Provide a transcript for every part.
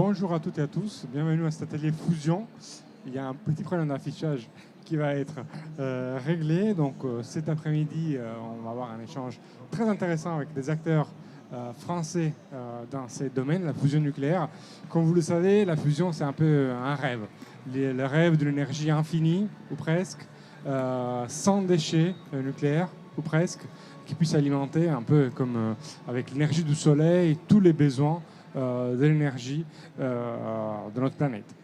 bonjour à toutes et à tous, bienvenue à cet atelier fusion. Il y a un petit problème d'affichage qui va être réglé. Donc cet après-midi, on va avoir un échange très intéressant avec des acteurs français dans ces domaines, la fusion nucléaire. Comme vous le savez, la fusion, c'est un peu un rêve. Le rêve de l'énergie infinie, ou presque, sans déchets nucléaires, ou presque, qui puisse alimenter un peu comme avec l'énergie du soleil tous les besoins de l'énergie de notre planète.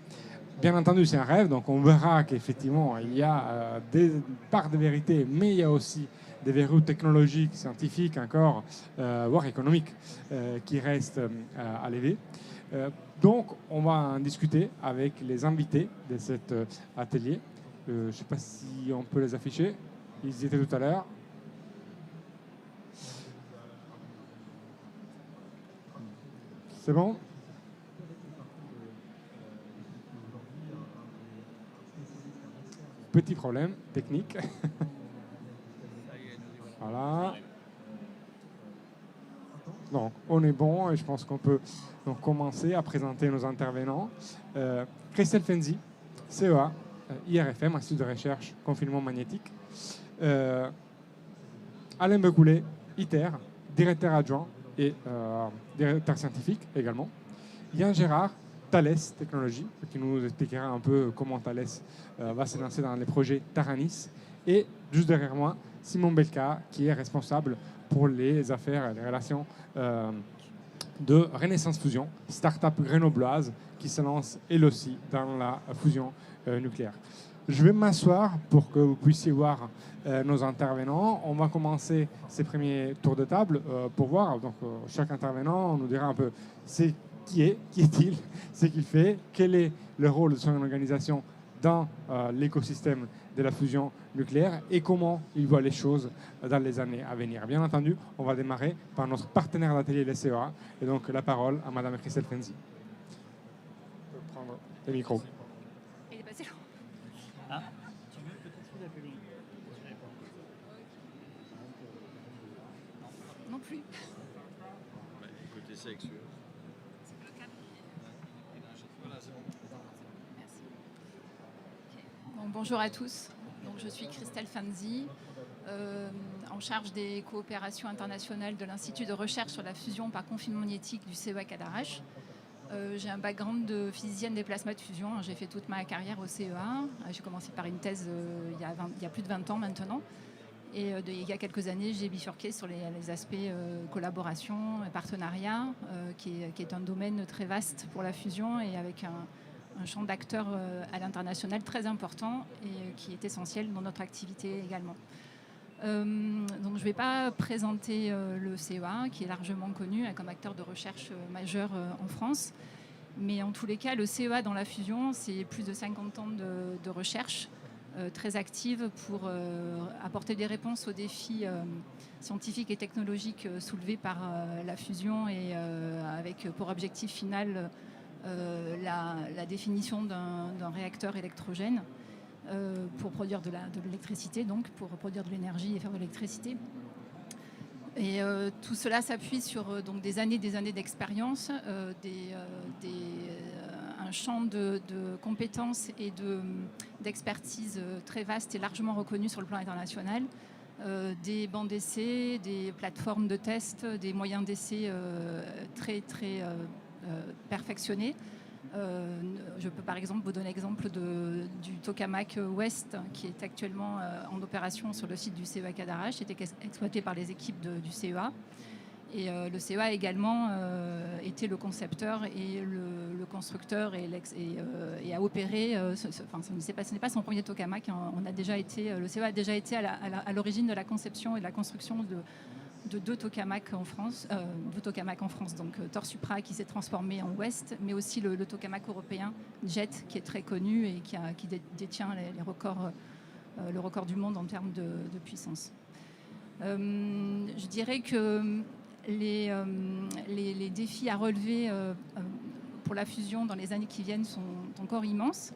Bien entendu, c'est un rêve, donc on verra qu'effectivement, il y a des parts de vérité, mais il y a aussi des verrous technologiques, scientifiques encore, voire économiques, qui restent à lever. Donc, on va en discuter avec les invités de cet atelier. Je ne sais pas si on peut les afficher. Ils y étaient tout à l'heure. C'est bon ? Petit problème technique. Voilà. Donc, on est bon et je pense qu'on peut donc commencer à présenter nos intervenants. Christelle Fenzi, CEA, IRFM, Institut de recherche confinement magnétique. Alain Becoulet, ITER, directeur adjoint et directeur scientifique également. Yann Gérard, Thales Technologies, qui nous expliquera un peu comment Thales va se lancer dans les projets Taranis. Et juste derrière moi, Simon Belka, qui est responsable pour les affaires et les relations de Renaissance Fusion, start-up grenobloise qui se lance elle aussi dans la fusion nucléaire. Je vais m'asseoir pour que vous puissiez voir nos intervenants. On va commencer ces premiers tours de table pour voir. Donc, chaque intervenant nous dira un peu qui est-il, ce qu'il fait, quel est le rôle de son organisation dans l'écosystème de la fusion nucléaire et comment il voit les choses dans les années à venir. Bien entendu, on va démarrer par notre partenaire d'atelier, les CEA, et donc la parole à Madame Christelle Fenzi. Je peux prendre le micro. Il est passé long. Ah, tu veux peut-être celui-là plus long. Non plus. Ouais, écoutez ça avec celui-là. C'est le câble. Voilà, c'est bon. Merci. Okay. Donc, bonjour à tous. Donc, je suis Christelle Fenzi, en charge des coopérations internationales de l'Institut de recherche sur la fusion par confinement magnétique du CEA Cadarache. J'ai un background de physicienne des plasmas de fusion. J'ai fait toute ma carrière au CEA. J'ai commencé par une thèse il y a plus de 20 ans maintenant. Et il y a quelques années, j'ai bifurqué sur les aspects collaboration et partenariat, qui est un domaine très vaste pour la fusion et avec un champ d'acteurs à l'international très important et qui est essentiel dans notre activité également. Donc je ne vais pas présenter le CEA, qui est largement connu comme acteur de recherche majeur en France. Mais en tous les cas, le CEA dans la fusion, c'est plus de 50 ans de recherche très active pour apporter des réponses aux défis scientifiques et technologiques soulevés par la fusion et avec pour objectif final la définition d'un réacteur électrogène pour produire de l'électricité, donc pour produire de l'énergie et faire de l'électricité. Et tout cela s'appuie sur donc des années d'expérience, un champ de compétences et d'expertise très vaste et largement reconnu sur le plan international, des bancs d'essai, des plateformes de test, des moyens d'essai très perfectionnés. Je peux par exemple vous donner l'exemple du tokamak Ouest qui est actuellement en opération sur le site du CEA Cadarache, qui était exploité par les équipes du CEA. Et le CEA a également été le concepteur et le constructeur et a opéré. Ce n'est pas son premier tokamak. Hein. Le CEA a déjà été à l'origine de la conception et de la construction de deux tokamaks en France, donc Thor Supra qui s'est transformé en West, mais aussi le tokamak européen Jet qui est très connu et qui détient le record du monde en termes de puissance. Je dirais que les défis à relever pour la fusion dans les années qui viennent sont encore immenses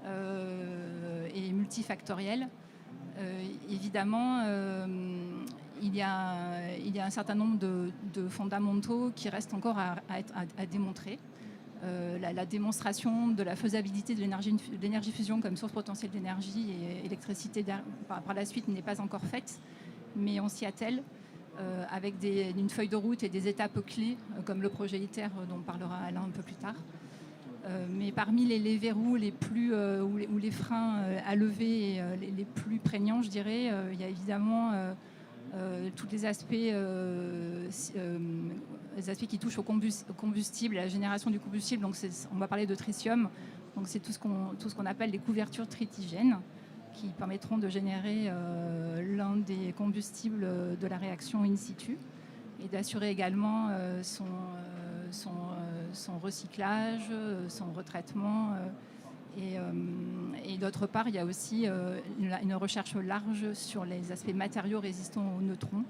et multifactoriels. Évidemment, il y a un certain nombre de fondamentaux qui restent encore à démontrer. la démonstration de la faisabilité de l'énergie fusion comme source potentielle d'énergie et électricité par la suite n'est pas encore faite, mais on s'y attelle avec une feuille de route et des étapes clés comme le projet ITER dont parlera Alain un peu plus tard. Mais parmi les verrous ou les freins à lever les plus prégnants, je dirais, il y a évidemment tous les aspects qui touchent au combustible, à la génération du combustible. Donc on va parler de tritium. Donc c'est tout ce qu'on appelle les couvertures tritigènes qui permettront de générer l'un des combustibles de la réaction in situ et d'assurer également son recyclage, son retraitement. Et d'autre part, il y a aussi une recherche large sur les aspects matériaux résistants aux neutrons.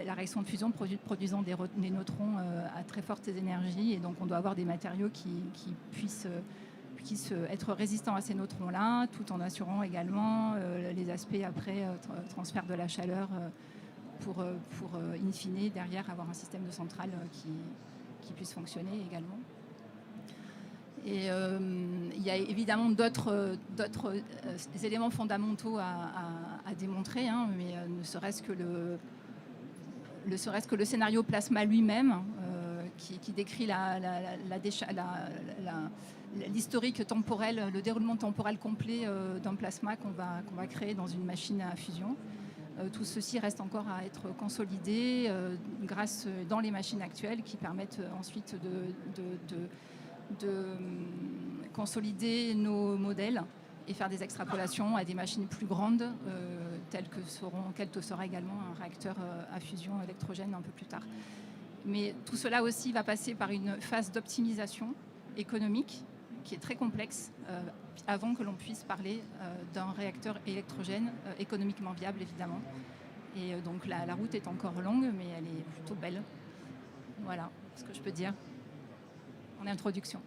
La réaction de fusion produisant des neutrons à très fortes énergies. Et donc, on doit avoir des matériaux qui puissent être résistants à ces neutrons-là, tout en assurant également les aspects après transfert de la chaleur pour in fine, derrière, avoir un système de centrale qui puisse fonctionner également. Et il y a évidemment d'autres éléments fondamentaux à démontrer, hein, mais ne serait-ce que le scénario plasma lui-même, qui décrit l'historique temporel, le déroulement temporel complet d'un plasma qu'on va créer dans une machine à fusion. Tout ceci reste encore à être consolidé dans les machines actuelles qui permettent ensuite de consolider nos modèles et faire des extrapolations à des machines plus grandes telles que sera également un réacteur à fusion électrogène un peu plus tard. Mais tout cela aussi va passer par une phase d'optimisation économique qui est très complexe avant que l'on puisse parler d'un réacteur électrogène économiquement viable, évidemment. Et donc la route est encore longue, mais elle est plutôt belle. Voilà ce que je peux dire en introduction.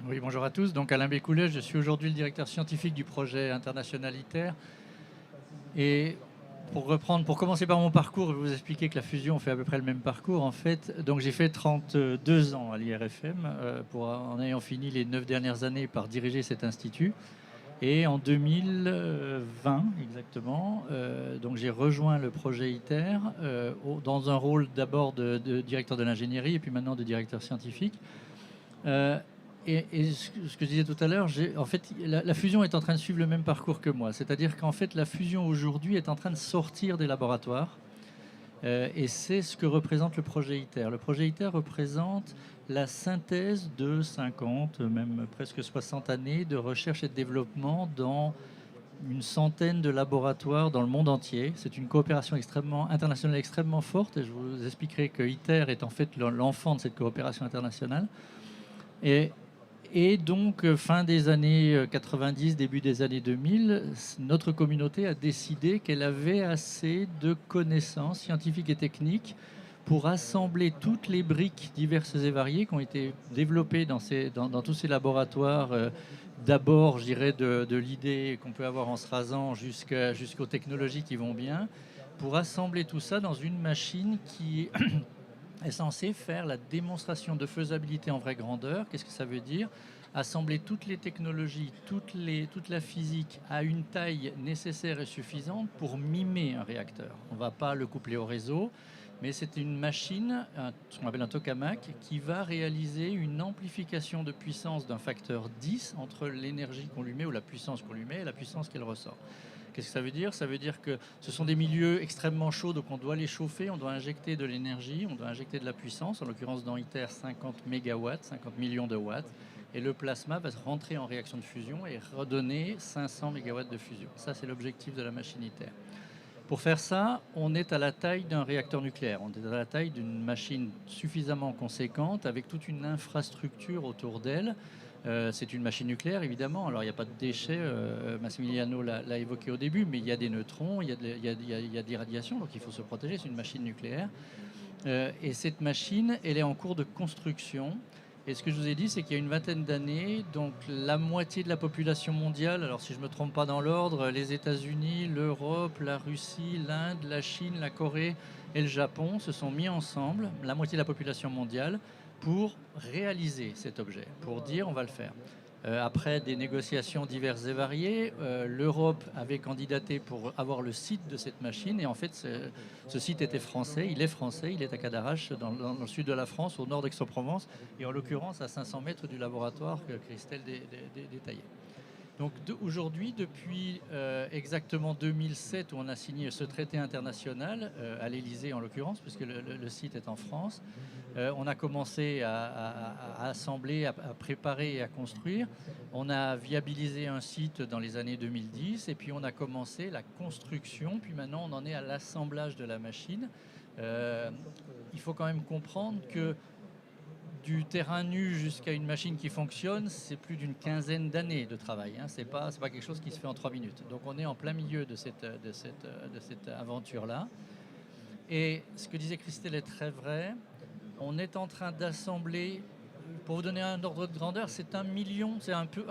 Oui, bonjour à tous. Donc Alain Bécoulet, je suis aujourd'hui le directeur scientifique du projet international ITER. Et pour commencer par mon parcours, je vais vous expliquer que la fusion fait à peu près le même parcours en fait. Donc j'ai fait 32 ans à l'IRFM en ayant fini les 9 dernières années par diriger cet institut. Et en 2020 exactement, donc j'ai rejoint le projet ITER dans un rôle d'abord de directeur de l'ingénierie et puis maintenant de directeur scientifique. Et ce que je disais tout à l'heure, en fait, la fusion est en train de suivre le même parcours que moi. C'est-à-dire qu'en fait, la fusion aujourd'hui est en train de sortir des laboratoires. Et c'est ce que représente le projet ITER. Le projet ITER représente la synthèse de 50, même presque 60 années de recherche et de développement dans une centaine de laboratoires dans le monde entier. C'est une coopération internationale extrêmement forte. Et je vous expliquerai que ITER est en fait l'enfant de cette coopération internationale. Et donc, fin des années 90, début des années 2000, notre communauté a décidé qu'elle avait assez de connaissances scientifiques et techniques pour assembler toutes les briques diverses et variées qui ont été développées dans tous ces laboratoires. D'abord, je dirais, de l'idée qu'on peut avoir en se rasant jusqu'aux technologies qui vont bien, pour assembler tout ça dans une machine qui est censé faire la démonstration de faisabilité en vraie grandeur. Qu'est-ce que ça veut dire ? Assembler toutes les technologies, toute la physique à une taille nécessaire et suffisante pour mimer un réacteur. On ne va pas le coupler au réseau, mais c'est une machine, ce qu'on appelle un tokamak, qui va réaliser une amplification de puissance d'un facteur 10 entre l'énergie qu'on lui met ou la puissance qu'on lui met et la puissance qu'elle ressort. Qu'est-ce que ça veut dire ? Ça veut dire que ce sont des milieux extrêmement chauds, donc on doit les chauffer, on doit injecter de l'énergie, on doit injecter de la puissance, en l'occurrence dans ITER 50 mégawatts, 50 millions de watts, et le plasma va rentrer en réaction de fusion et redonner 500 mégawatts de fusion. Ça, c'est l'objectif de la machine ITER. Pour faire ça, on est à la taille d'un réacteur nucléaire, on est à la taille d'une machine suffisamment conséquente avec toute une infrastructure autour d'elle. C'est une machine nucléaire, évidemment. Alors, il n'y a pas de déchets. Massimiliano l'a évoqué au début, mais il y a des neutrons, il y a des radiations, donc il faut se protéger. C'est une machine nucléaire. Et cette machine, elle est en cours de construction. Et ce que je vous ai dit, c'est qu'il y a une vingtaine d'années, donc la moitié de la population mondiale, alors si je ne me trompe pas dans l'ordre, les États-Unis, l'Europe, la Russie, l'Inde, la Chine, la Corée et le Japon se sont mis ensemble, la moitié de la population mondiale, pour réaliser cet objet, pour dire on va le faire. Après des négociations diverses et variées, l'Europe avait candidaté pour avoir le site de cette machine et en fait ce site était français, il est à Cadarache dans le sud de la France, au nord d'Aix-en-Provence et en l'occurrence à 500 mètres du laboratoire que Christelle détaillait. Donc aujourd'hui, depuis exactement 2007 où on a signé ce traité international, à l'Élysée en l'occurrence, puisque le site est en France, on a commencé à assembler, à préparer et à construire. On a viabilisé un site dans les années 2010 et puis on a commencé la construction, puis maintenant on en est à l'assemblage de la machine. Il faut quand même comprendre que du terrain nu jusqu'à une machine qui fonctionne, c'est plus d'une quinzaine d'années de travail. Hein. C'est pas quelque chose qui se fait en 3 minutes. Donc on est en plein milieu de cette aventure-là. Et ce que disait Christelle est très vrai. On est en train d'assembler, pour vous donner un ordre de grandeur, c'est un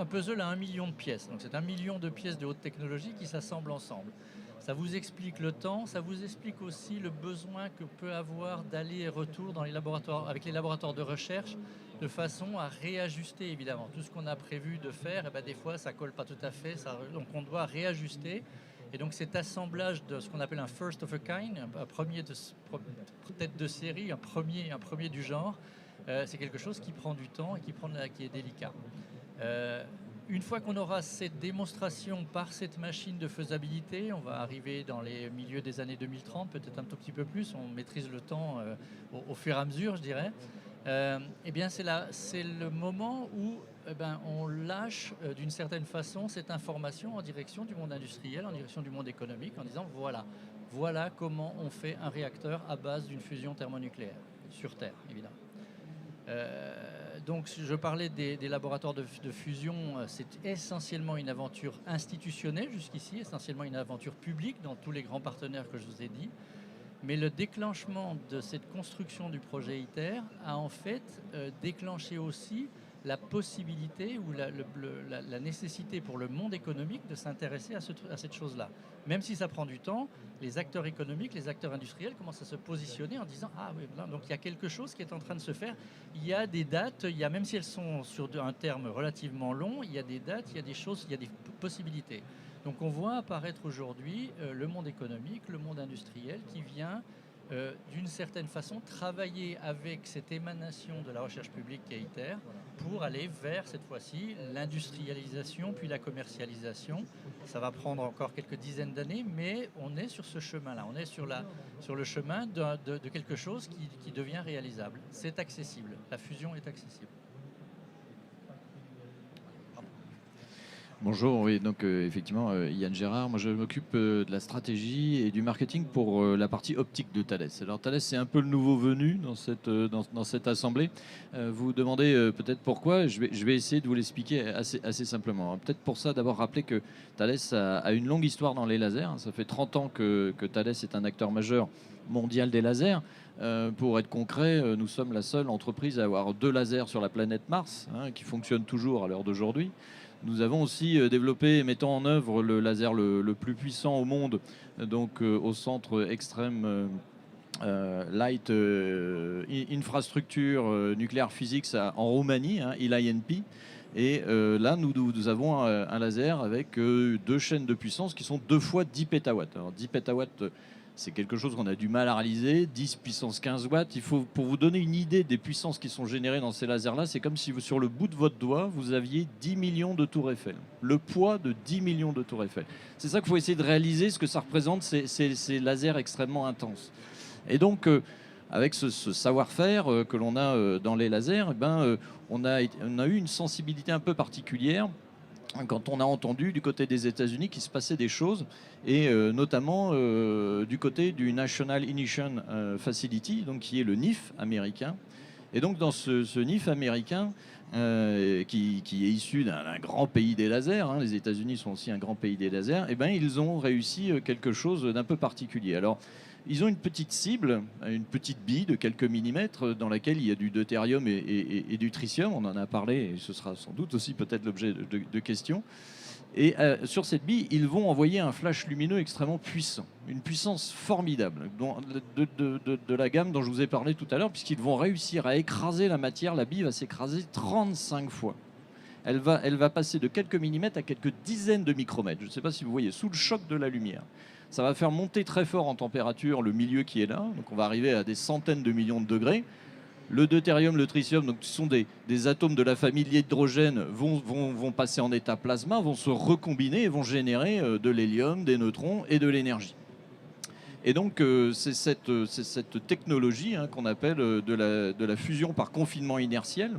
puzzle à 1 million de pièces. Donc c'est 1 million de pièces de haute technologie qui s'assemblent ensemble. Ça vous explique le temps, ça vous explique aussi le besoin que peut avoir d'aller et retour dans les laboratoires, avec les laboratoires de recherche, de façon à réajuster évidemment. Tout ce qu'on a prévu de faire, et des fois ça colle pas tout à fait, donc on doit réajuster. Et donc cet assemblage de ce qu'on appelle un first of a kind, un premier tête de série, un premier du genre, c'est quelque chose qui prend du temps et qui est délicat. Une fois qu'on aura cette démonstration par cette machine de faisabilité, on va arriver dans les milieux des années 2030, peut-être un tout petit peu plus, on maîtrise le temps au fur et à mesure, je dirais. Eh bien c'est le moment où on lâche d'une certaine façon cette information en direction du monde industriel, en direction du monde économique, en disant voilà comment on fait un réacteur à base d'une fusion thermonucléaire, sur Terre évidemment. Donc je parlais des laboratoires de fusion, c'est essentiellement une aventure institutionnelle jusqu'ici, essentiellement une aventure publique dans tous les grands partenaires que je vous ai dit. Mais le déclenchement de cette construction du projet ITER a en fait déclenché aussi la possibilité ou la nécessité pour le monde économique de s'intéresser à cette chose-là. Même si ça prend du temps, les acteurs économiques, les acteurs industriels commencent à se positionner en disant « Ah oui, donc il y a quelque chose qui est en train de se faire. Il y a des dates, même si elles sont sur un terme relativement long, il y a des dates, il y a des choses, il y a des possibilités. » Donc on voit apparaître aujourd'hui le monde économique, le monde industriel qui vient d'une certaine façon travailler avec cette émanation de la recherche publique qui est ITER pour aller vers cette fois-ci l'industrialisation puis la commercialisation. Ça va prendre encore quelques dizaines d'années, mais on est sur ce chemin-là. On est sur le chemin de quelque chose qui devient réalisable. C'est accessible. La fusion est accessible. Bonjour, oui, donc effectivement, Yann Gérard, moi je m'occupe de la stratégie et du marketing pour la partie optique de Thales. Alors Thales, c'est un peu le nouveau venu dans cette assemblée. Vous demandez peut-être pourquoi, je vais essayer de vous l'expliquer assez simplement. Peut-être pour ça, d'abord rappeler que Thales a une longue histoire dans les lasers. Ça fait 30 ans que Thales est un acteur majeur mondial des lasers. Pour être concret, nous sommes la seule entreprise à avoir 2 lasers sur la planète Mars, qui fonctionnent toujours à l'heure d'aujourd'hui. Nous avons aussi développé et mettons en œuvre le laser le plus puissant au monde, donc au centre Extreme Light Infrastructure Nuclear Physics en Roumanie, ILINP. Et là, nous avons un laser avec 2 chaînes de puissance qui sont 2 fois 10 pétawatts. Alors 10 pétawatts, c'est quelque chose qu'on a du mal à réaliser. 10 puissance 15 watts. Pour vous donner une idée des puissances qui sont générées dans ces lasers-là, c'est comme si sur le bout de votre doigt, vous aviez 10 millions de tours Eiffel. Le poids de 10 millions de tours Eiffel. C'est ça qu'il faut essayer de réaliser, ce que ça représente, ces lasers extrêmement intenses. Et donc, avec ce savoir-faire que l'on a dans les lasers, on a eu une sensibilité un peu particulière quand on a entendu du côté des États-Unis qu'il se passait des choses, et notamment du côté du National Ignition Facility, donc qui est le NIF américain. Et donc dans ce NIF américain, qui est issu d'un grand pays des lasers, les États-Unis sont aussi un grand pays des lasers, ils ont réussi quelque chose d'un peu particulier. Alors, ils ont une petite cible, une petite bille de quelques millimètres dans laquelle il y a du deutérium et du tritium. On en a parlé et ce sera sans doute aussi peut-être l'objet de questions. Et sur cette bille, ils vont envoyer un flash lumineux extrêmement puissant, une puissance formidable de la gamme dont je vous ai parlé tout à l'heure, puisqu'ils vont réussir à écraser la matière. La bille va s'écraser 35 fois. Elle va passer de quelques millimètres à quelques dizaines de micromètres. Je ne sais pas si vous voyez, sous le choc de la lumière. Ça va faire monter très fort en température le milieu qui est là. Donc on va arriver à des centaines de millions de degrés. Le deutérium, le tritium, donc ce sont des atomes de la famille de l'hydrogène, vont passer en état plasma, vont se recombiner et vont générer de l'hélium, des neutrons et de l'énergie. Et donc c'est cette technologie qu'on appelle de la fusion par confinement inertiel.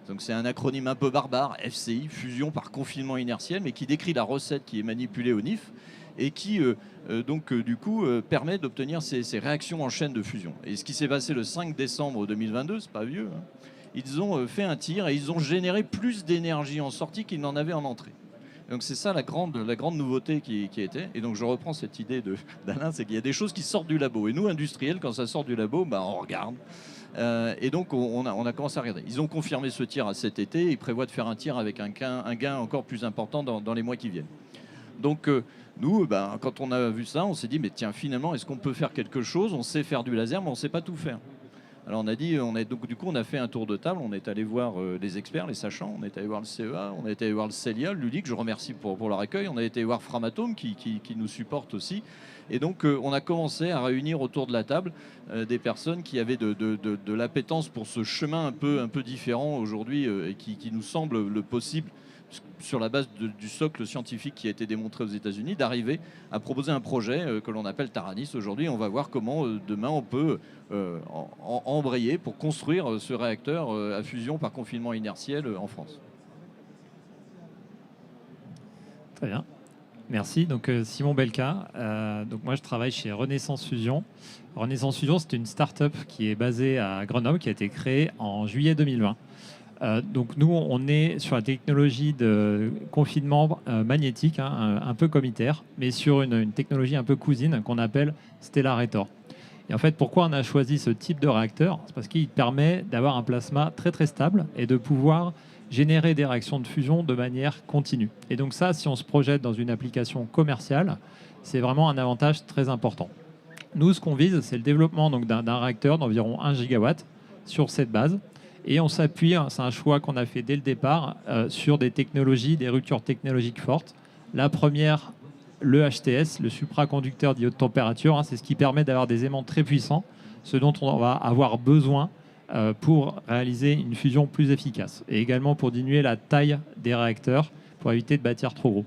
Donc c'est un acronyme un peu barbare, FCI, fusion par confinement inertiel, mais qui décrit la recette qui est manipulée au NIF et qui du coup permet d'obtenir ces réactions en chaîne de fusion. Et ce qui s'est passé le 5 décembre 2022, c'est pas vieux, ils ont fait un tir et ils ont généré plus d'énergie en sortie qu'ils n'en avaient en entrée. Donc c'est ça la grande nouveauté qui était. Et donc je reprends cette idée d'Alain, c'est qu'il y a des choses qui sortent du labo. Et nous, industriels, quand ça sort du labo, on regarde. Et donc on a commencé à regarder. Ils ont confirmé ce tir à cet été. Ils prévoient de faire un tir avec un gain encore plus important dans les mois qui viennent. Donc nous, quand on a vu ça, on s'est dit, mais tiens, finalement, est-ce qu'on peut faire quelque chose? On sait faire du laser, mais on ne sait pas tout faire. Alors on a dit, donc du coup, on a fait un tour de table. On est allé voir les experts, les sachants. On est allé voir le CEA, on est allé voir le CELIA, le LUDIC. Je remercie pour leur accueil. On a été voir Framatome qui nous supporte aussi. Et donc on a commencé à réunir autour de la table des personnes qui avaient de l'appétence pour ce chemin un peu différent aujourd'hui et qui nous semble le possible, sur la base du socle scientifique qui a été démontré aux États-Unis, d'arriver à proposer un projet que l'on appelle Taranis aujourd'hui. On va voir comment demain on peut embrayer pour construire ce réacteur à fusion par confinement inertiel en France. Très bien. Merci. Donc Simon Belka. Donc moi je travaille chez Renaissance Fusion. Renaissance Fusion, c'est une start-up qui est basée à Grenoble, qui a été créée en juillet 2020. Donc nous, on est sur la technologie de confinement magnétique, un peu comme ITER, mais sur une technologie un peu cousine qu'on appelle Stellarator. Et en fait, pourquoi on a choisi ce type de réacteur? C'est parce qu'il permet d'avoir un plasma très très stable et de pouvoir générer des réactions de fusion de manière continue. Et donc ça, si on se projette dans une application commerciale, c'est vraiment un avantage très important. Nous, ce qu'on vise, c'est le développement d'un réacteur d'environ 1 gigawatt sur cette base. Et on s'appuie, c'est un choix qu'on a fait dès le départ, sur des technologies, des ruptures technologiques fortes. La première, le HTS, le supraconducteur de haute température, c'est ce qui permet d'avoir des aimants très puissants, ce dont on va avoir besoin pour réaliser une fusion plus efficace. Et également pour diminuer la taille des réacteurs, pour éviter de bâtir trop gros.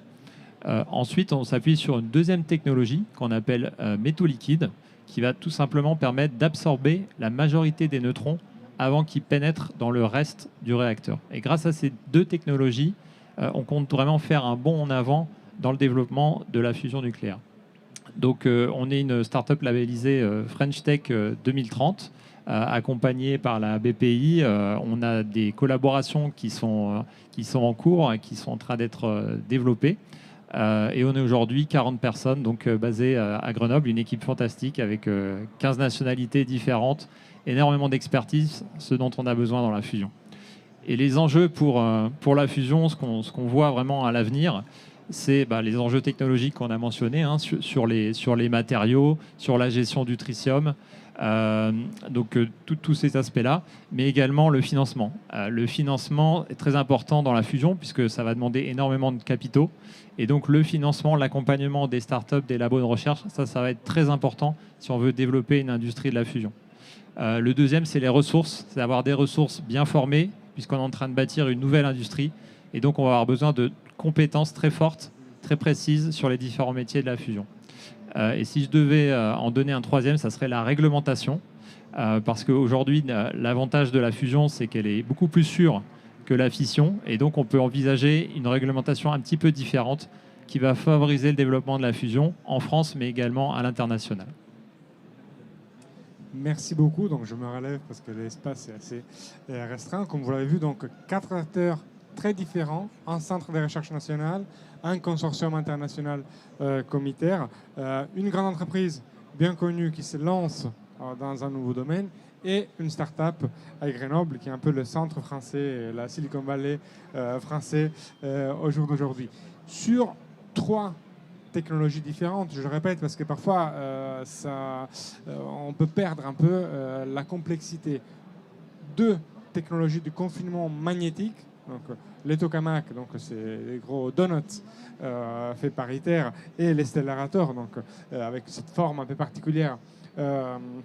Ensuite, on s'appuie sur une deuxième technologie qu'on appelle métaux liquides, qui va tout simplement permettre d'absorber la majorité des neutrons avant qu'ils pénètrent dans le reste du réacteur. Et grâce à ces deux technologies, on compte vraiment faire un bond en avant dans le développement de la fusion nucléaire. Donc on est une start-up labellisée French Tech 2030, accompagnée par la BPI. On a des collaborations qui sont en cours et qui sont en train d'être développées. Et on est aujourd'hui 40 personnes donc, basées à Grenoble, une équipe fantastique avec 15 nationalités différentes, énormément d'expertise, ce dont on a besoin dans la fusion. Et les enjeux pour la fusion, ce qu'on voit vraiment à l'avenir, c'est les enjeux technologiques qu'on a mentionnés, sur les matériaux, sur la gestion du tritium, donc tous ces aspects-là, mais également le financement. Le financement est très important dans la fusion puisque ça va demander énormément de capitaux. Et donc le financement, l'accompagnement des startups, des labos de recherche, ça va être très important si on veut développer une industrie de la fusion. Le deuxième, c'est les ressources, c'est d'avoir des ressources bien formées puisqu'on est en train de bâtir une nouvelle industrie. Et donc on va avoir besoin de compétences très fortes, très précises sur les différents métiers de la fusion. Et si je devais en donner un troisième, ça serait la réglementation. Parce qu'aujourd'hui, l'avantage de la fusion, c'est qu'elle est beaucoup plus sûre que la fission. Et donc, on peut envisager une réglementation un petit peu différente qui va favoriser le développement de la fusion en France, mais également à l'international. Merci beaucoup. Donc, je me relève parce que l'espace est assez restreint. Comme vous l'avez vu, donc 4 acteurs très différents, un centre de recherche national, un consortium international comme ITER, une grande entreprise bien connue qui se lance dans un nouveau domaine et une start-up à Grenoble, qui est un peu le centre français, la Silicon Valley français au jour d'aujourd'hui. Sur 3 technologies différentes, je le répète, parce que parfois on peut perdre un peu la complexité. 2 technologies du confinement magnétique, donc les tokamaks, donc c'est les gros donuts faits par ITER, et les stellarator, donc avec cette forme un peu particulière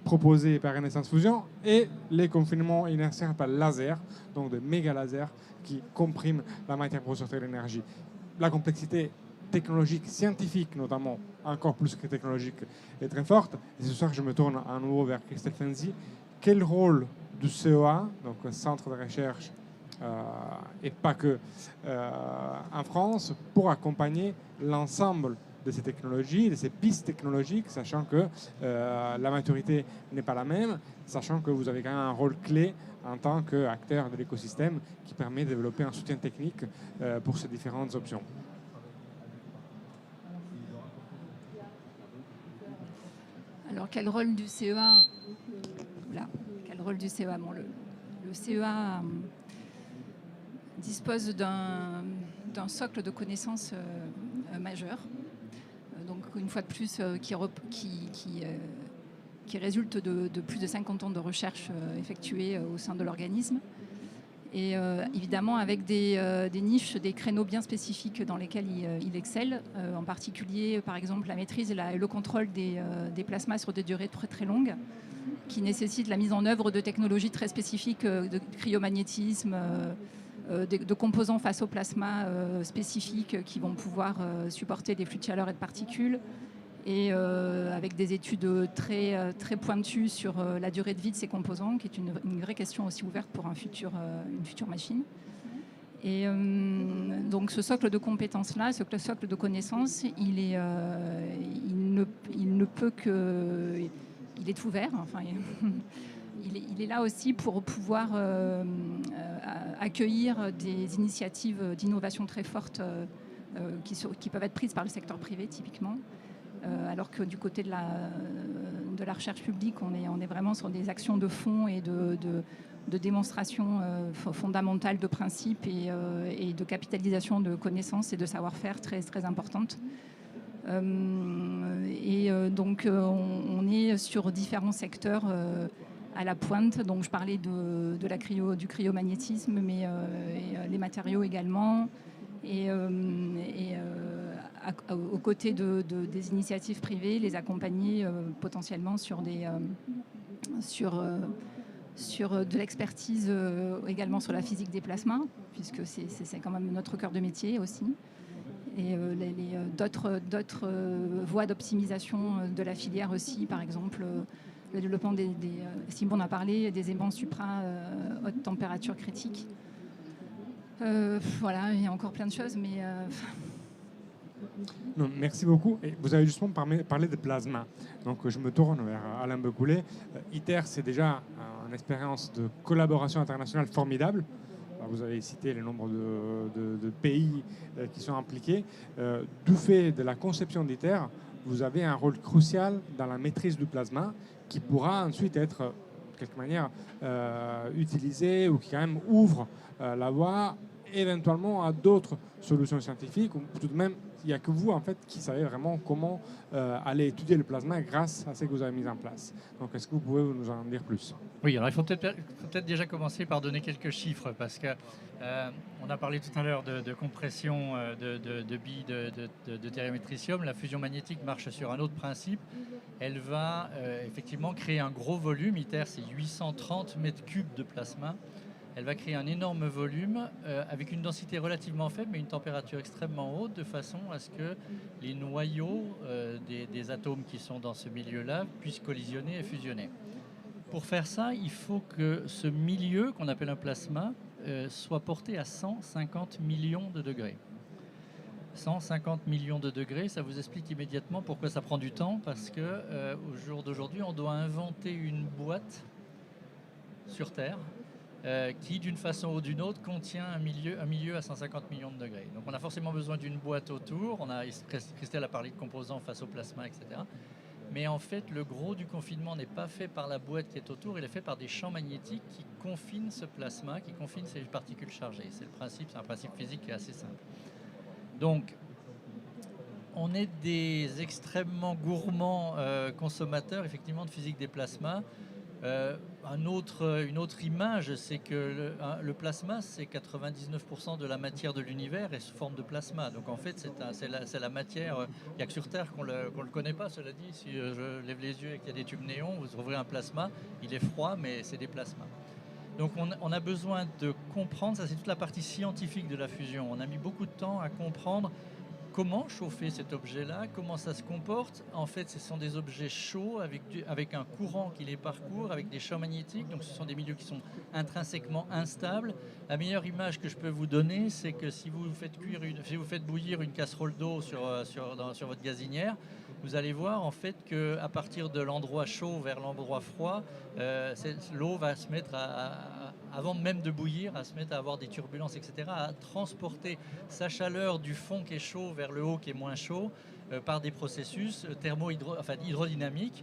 proposée par Renaissance Fusion, et les confinements inertiels par laser, donc des méga lasers qui compriment la matière pour sortir l'énergie. La complexité technologique, scientifique notamment, encore plus que technologique, est très forte. Et c'est ce soir que je me tourne à nouveau vers Christelle Fenzi. Quel rôle du CEA, donc un centre de recherche, et pas que en France, pour accompagner l'ensemble de ces technologies, de ces pistes technologiques, sachant que la maturité n'est pas la même, sachant que vous avez quand même un rôle clé en tant qu'acteur de l'écosystème qui permet de développer un soutien technique pour ces différentes options. Alors, quel rôle du CEA? Quel rôle du CEA? Bon, le CEA dispose d'un socle de connaissances majeur. Donc, une fois de plus, qui résulte de plus de 50 ans de recherche effectuées au sein de l'organisme. Et évidemment, avec des niches, des créneaux bien spécifiques dans lesquels il excelle, en particulier, par exemple, la maîtrise et le contrôle des plasmas sur des durées très très longues, qui nécessitent la mise en œuvre de technologies très spécifiques, de cryomagnétisme, de composants face au plasma spécifiques qui vont pouvoir supporter des flux de chaleur et de particules, et avec des études très, très pointues sur la durée de vie de ces composants, qui est une vraie question aussi ouverte pour une future machine. Et donc ce socle de compétences-là, ce socle de connaissances, il ne peut que... Il est ouvert, enfin, il est là aussi pour pouvoir accueillir des initiatives d'innovation très fortes qui peuvent être prises par le secteur privé, typiquement. Alors que du côté de la recherche publique, on est vraiment sur des actions de fond et de démonstration fondamentale de principes et de capitalisation de connaissances et de savoir-faire très, très importantes. Donc on est sur différents secteurs à la pointe. Donc je parlais du cryomagnétisme, mais les matériaux également. Et aux côtés des initiatives privées, les accompagner potentiellement sur de l'expertise également sur la physique des plasmas, puisque c'est quand même notre cœur de métier aussi. Et d'autres voies d'optimisation de la filière aussi, par exemple le développement Simon en a parlé, des aimants supra haute température critique. Voilà, il y a encore plein de choses, mais... Non, merci beaucoup. Et vous avez justement parlé de plasma. Donc je me tourne vers Alain Becoulet. ITER, c'est déjà une expérience de collaboration internationale formidable. Vous avez cité le nombre de pays qui sont impliqués. Du fait de la conception d'ITER, vous avez un rôle crucial dans la maîtrise du plasma qui pourra ensuite être, de quelque manière, utilisé ou qui quand même ouvre la voie éventuellement à d'autres solutions scientifiques, ou tout de même, il n'y a que vous en fait qui savez vraiment comment aller étudier le plasma grâce à ce que vous avez mis en place. Donc est-ce que vous pouvez nous en dire plus? Oui, alors il faut peut-être déjà commencer par donner quelques chiffres, parce que on a parlé tout à l'heure de compression de billes de deutérium-tritium. La fusion magnétique marche sur un autre principe. Elle va effectivement créer un gros volume. ITER, c'est 830 mètres cubes de plasma. Elle va créer un énorme volume avec une densité relativement faible mais une température extrêmement haute, de façon à ce que les noyaux des atomes qui sont dans ce milieu-là puissent collisionner et fusionner. Pour faire ça, il faut que ce milieu qu'on appelle un plasma soit porté à 150 millions de degrés. 150 millions de degrés, ça vous explique immédiatement pourquoi ça prend du temps, parce qu'au jour d'aujourd'hui, on doit inventer une boîte sur Terre qui, d'une façon ou d'une autre, contient un milieu à 150 millions de degrés. Donc on a forcément besoin d'une boîte autour. Christelle a parlé de composants face au plasma, etc. Mais en fait, le gros du confinement n'est pas fait par la boîte qui est autour, il est fait par des champs magnétiques qui confinent ce plasma, qui confinent ces particules chargées. C'est un principe physique qui est assez simple. Donc, on est des extrêmement gourmands consommateurs, effectivement, de physique des plasmas. Une autre image, c'est que le plasma, c'est 99% de la matière de l'univers est sous forme de plasma. Donc en fait, c'est la matière. Il n'y a que sur Terre qu'on le connaît pas, cela dit. Si je lève les yeux et qu'il y a des tubes néons, vous ouvrez un plasma, il est froid, mais c'est des plasmas. Donc on a besoin de comprendre, ça c'est toute la partie scientifique de la fusion. On a mis beaucoup de temps à comprendre comment chauffer cet objet-là, comment ça se comporte. En fait, ce sont des objets chauds avec un courant qui les parcourt, avec des champs magnétiques. Donc, ce sont des milieux qui sont intrinsèquement instables. La meilleure image que je peux vous donner, c'est que si vous faites bouillir une casserole d'eau sur votre gazinière, vous allez voir en fait qu'à partir de l'endroit chaud vers l'endroit froid, l'eau va se mettre avant même de bouillir, à se mettre à avoir des turbulences, etc., à transporter sa chaleur du fond qui est chaud vers le haut qui est moins chaud par des processus hydrodynamiques.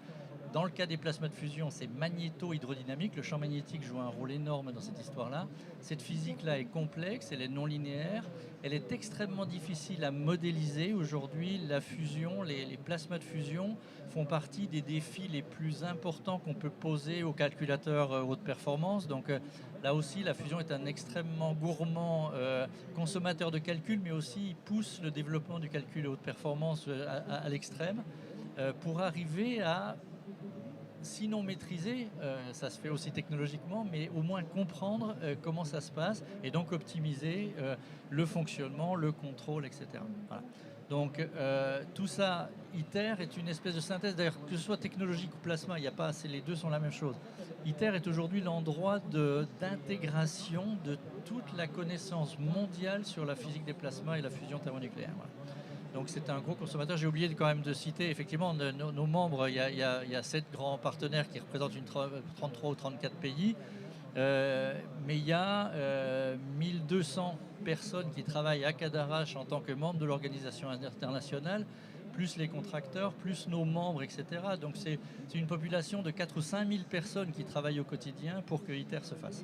Dans le cas des plasmas de fusion, c'est magnéto-hydrodynamique. Le champ magnétique joue un rôle énorme dans cette histoire-là. Cette physique-là est complexe, elle est non linéaire, elle est extrêmement difficile à modéliser. Aujourd'hui, la fusion, les plasmas de fusion font partie des défis les plus importants qu'on peut poser aux calculateurs haute performance. Donc là aussi, la fusion est un extrêmement gourmand consommateur de calcul, mais aussi pousse le développement du calcul haute performance à l'extrême pour arriver à, sinon maîtriser, ça se fait aussi technologiquement, mais au moins comprendre comment ça se passe et donc optimiser le fonctionnement, le contrôle, etc. Voilà. Donc tout ça, ITER est une espèce de synthèse, d'ailleurs que ce soit technologique ou plasma, les deux sont la même chose. ITER est aujourd'hui l'endroit d'intégration de toute la connaissance mondiale sur la physique des plasmas et la fusion thermonucléaire. Voilà. Donc c'est un gros consommateur. J'ai oublié quand même de citer effectivement nos membres. Il y a 7 grands partenaires qui représentent 33 ou 34 pays. Mais il y a 1200 personnes qui travaillent à Cadarache en tant que membres de l'organisation internationale, plus les contracteurs, plus nos membres, etc. Donc c'est une population de 4 ou 5 000 personnes qui travaillent au quotidien pour que ITER se fasse.